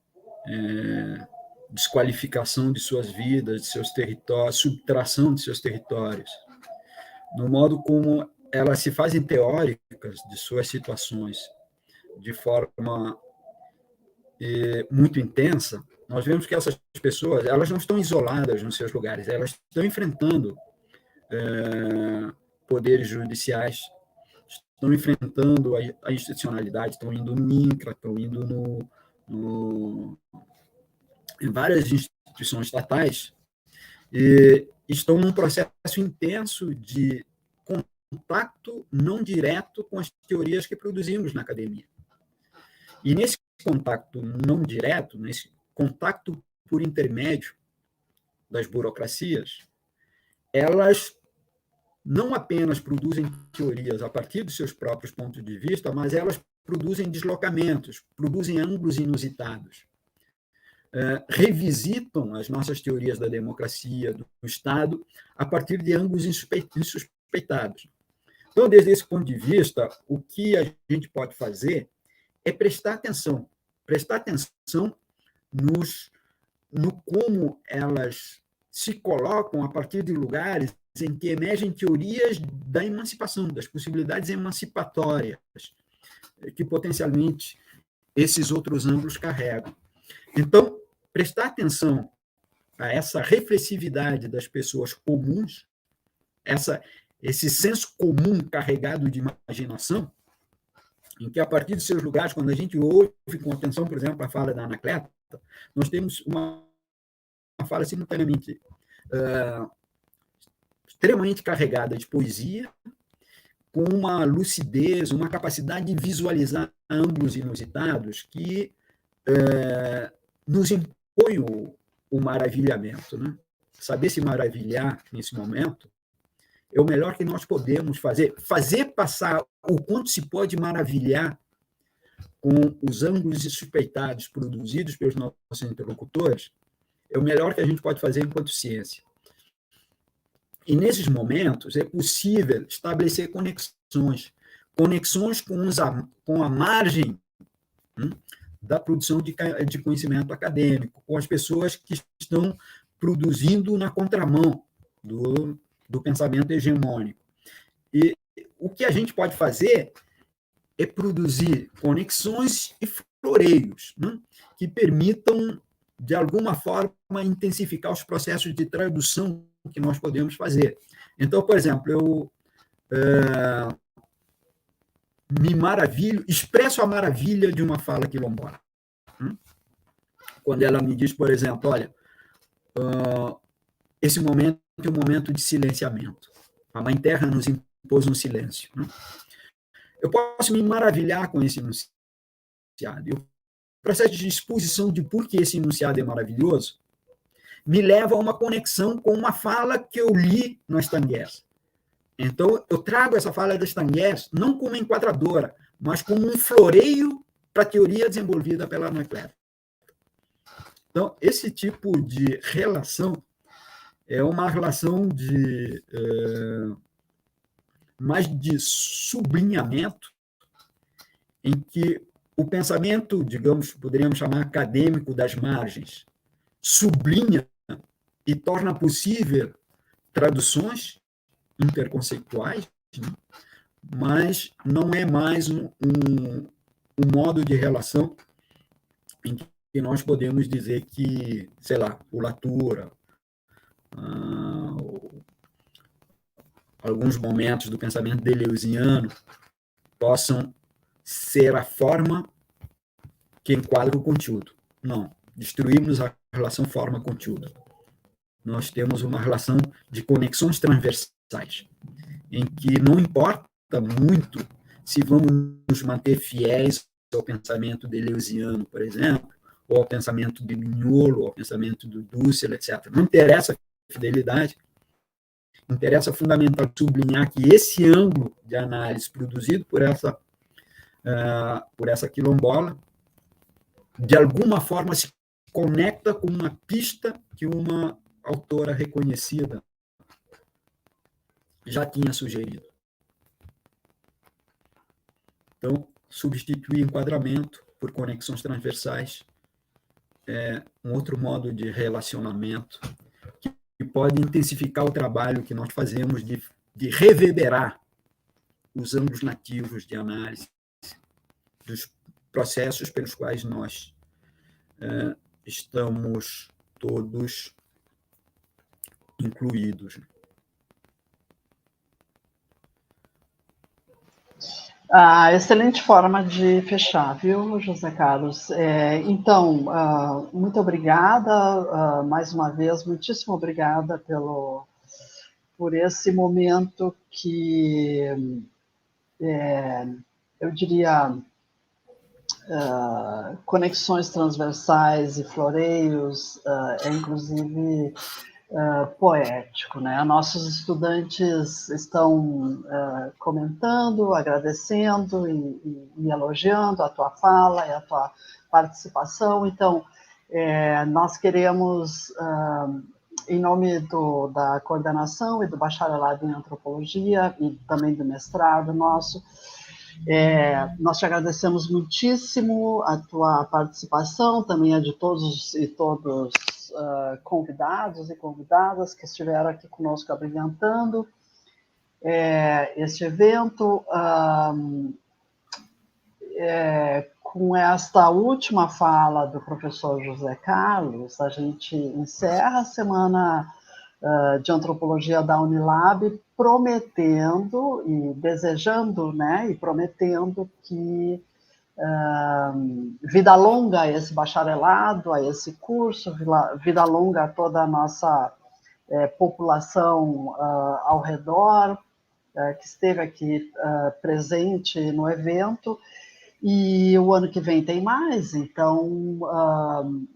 desqualificação de suas vidas, de seus territórios, subtração de seus territórios, no modo como elas se fazem teóricas de suas situações de forma muito intensa, nós vemos que essas pessoas elas não estão isoladas nos seus lugares, elas estão enfrentando poderes judiciais, estão enfrentando a institucionalidade, estão indo no INCRA, estão indo em várias instituições estatais, e estão num processo intenso de contato não direto com as teorias que produzimos na academia. E nesse contato não direto, nesse contato por intermédio das burocracias, elas não apenas produzem teorias a partir dos seus próprios pontos de vista, mas elas produzem deslocamentos, produzem ângulos inusitados, revisitam as nossas teorias da democracia, do Estado, a partir de ângulos insuspeitados. Então, desde esse ponto de vista, o que a gente pode fazer é prestar atenção no como elas se colocam a partir de lugares em que emergem teorias da emancipação, das possibilidades emancipatórias, que potencialmente esses outros ângulos carregam. Então, prestar atenção a essa reflexividade das pessoas comuns, esse senso comum carregado de imaginação, em que, a partir de seus lugares, quando a gente ouve com atenção, por exemplo, a fala da Anacleta, nós temos uma fala simultaneamente extremamente carregada de poesia, com uma lucidez, uma capacidade de visualizar ângulos inusitados que nos impõe o maravilhamento. Né? Saber se maravilhar nesse momento é o melhor que nós podemos fazer. Fazer passar o quanto se pode maravilhar com os ângulos insuspeitados produzidos pelos nossos interlocutores é o melhor que a gente pode fazer enquanto ciência. E, nesses momentos, é possível estabelecer conexões com a margem da produção de conhecimento acadêmico, com as pessoas que estão produzindo na contramão do pensamento hegemônico. E o que a gente pode fazer é produzir conexões e floreios, né, que permitam, de alguma forma, intensificar os processos de tradução que nós podemos fazer. Então, por exemplo, eu me maravilho, expresso a maravilha de uma fala quilombola. Quando ela me diz, por exemplo, olha, esse momento é um momento de silenciamento. A Mãe Terra nos impôs um silêncio. Eu posso me maravilhar com esse enunciado. O processo de exposição de por que esse enunciado é maravilhoso me leva a uma conexão com uma fala que eu li no Estanguers. Então, eu trago essa fala do Estanguers não como enquadradora, mas como um floreio para a teoria desenvolvida pela Anacleta. Então, esse tipo de relação é uma relação mais de sublinhamento, em que o pensamento, digamos, poderíamos chamar acadêmico das margens, sublinha e torna possível traduções interconceituais, né? Mas não é mais um modo de relação em que nós podemos dizer que, sei lá, o Latour, alguns momentos do pensamento deleuziano possam ser a forma que enquadra o conteúdo. Não, destruímos a relação forma-conteúdo. Nós temos uma relação de conexões transversais, em que não importa muito se vamos nos manter fiéis ao pensamento deleuziano, por exemplo, ou ao pensamento de Mignolo, ou ao pensamento do Dussel, etc. Não interessa a fidelidade, interessa fundamental sublinhar que esse ângulo de análise produzido por essa quilombola, de alguma forma se conecta com uma pista que uma autora reconhecida já tinha sugerido. Então, substituir enquadramento por conexões transversais é um outro modo de relacionamento que pode intensificar o trabalho que nós fazemos de reverberar os ângulos nativos de análise dos processos pelos quais nós estamos todos incluídos. Excelente forma de fechar, viu, José Carlos? Então, muito obrigada, mais uma vez, muitíssimo obrigada por esse momento que, eu diria, conexões transversais e floreios, inclusive poético, né? Nossos estudantes estão comentando, agradecendo e elogiando a tua fala e a tua participação. Então, nós queremos, em nome da coordenação e do bacharelado em antropologia e também do mestrado nosso, nós te agradecemos muitíssimo a tua participação, também a de todos e todos convidados e convidadas que estiveram aqui conosco abrilhantando este evento. Com esta última fala do professor José Carlos, a gente encerra a semana de antropologia da Unilab, prometendo e desejando, né, e prometendo que vida longa a esse bacharelado, a esse curso, vida longa a toda a nossa população ao redor, que esteve aqui presente no evento. E o ano que vem tem mais, então,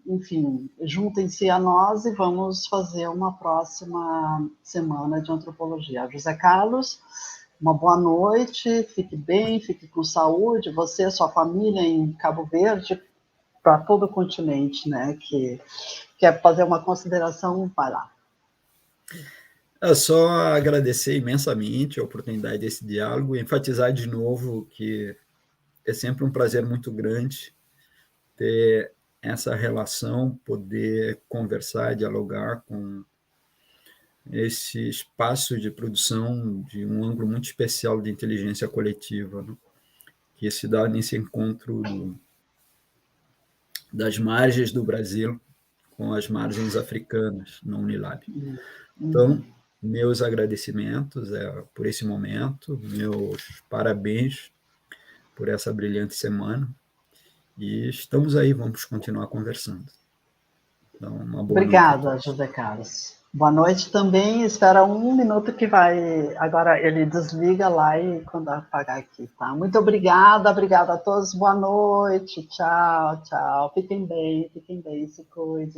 enfim, juntem-se a nós e vamos fazer uma próxima semana de antropologia. José Carlos, uma boa noite, fique bem, fique com saúde, você, sua família em Cabo Verde, para todo o continente, né, que quer fazer uma consideração, vai lá. É só agradecer imensamente a oportunidade desse diálogo e enfatizar de novo que é sempre um prazer muito grande ter essa relação, poder conversar, dialogar com esse espaço de produção de um ângulo muito especial de inteligência coletiva, né? Que se dá nesse encontro das margens do Brasil com as margens africanas na Unilab. Então, meus agradecimentos por esse momento, meus parabéns por essa brilhante semana, e estamos aí, vamos continuar conversando. Então, uma boa Obrigada, noite. José Carlos. Boa noite também, espera um minuto que vai, agora ele desliga lá e quando apagar aqui, tá? Muito obrigada a todos, boa noite, tchau, tchau, fiquem bem, se cuidem.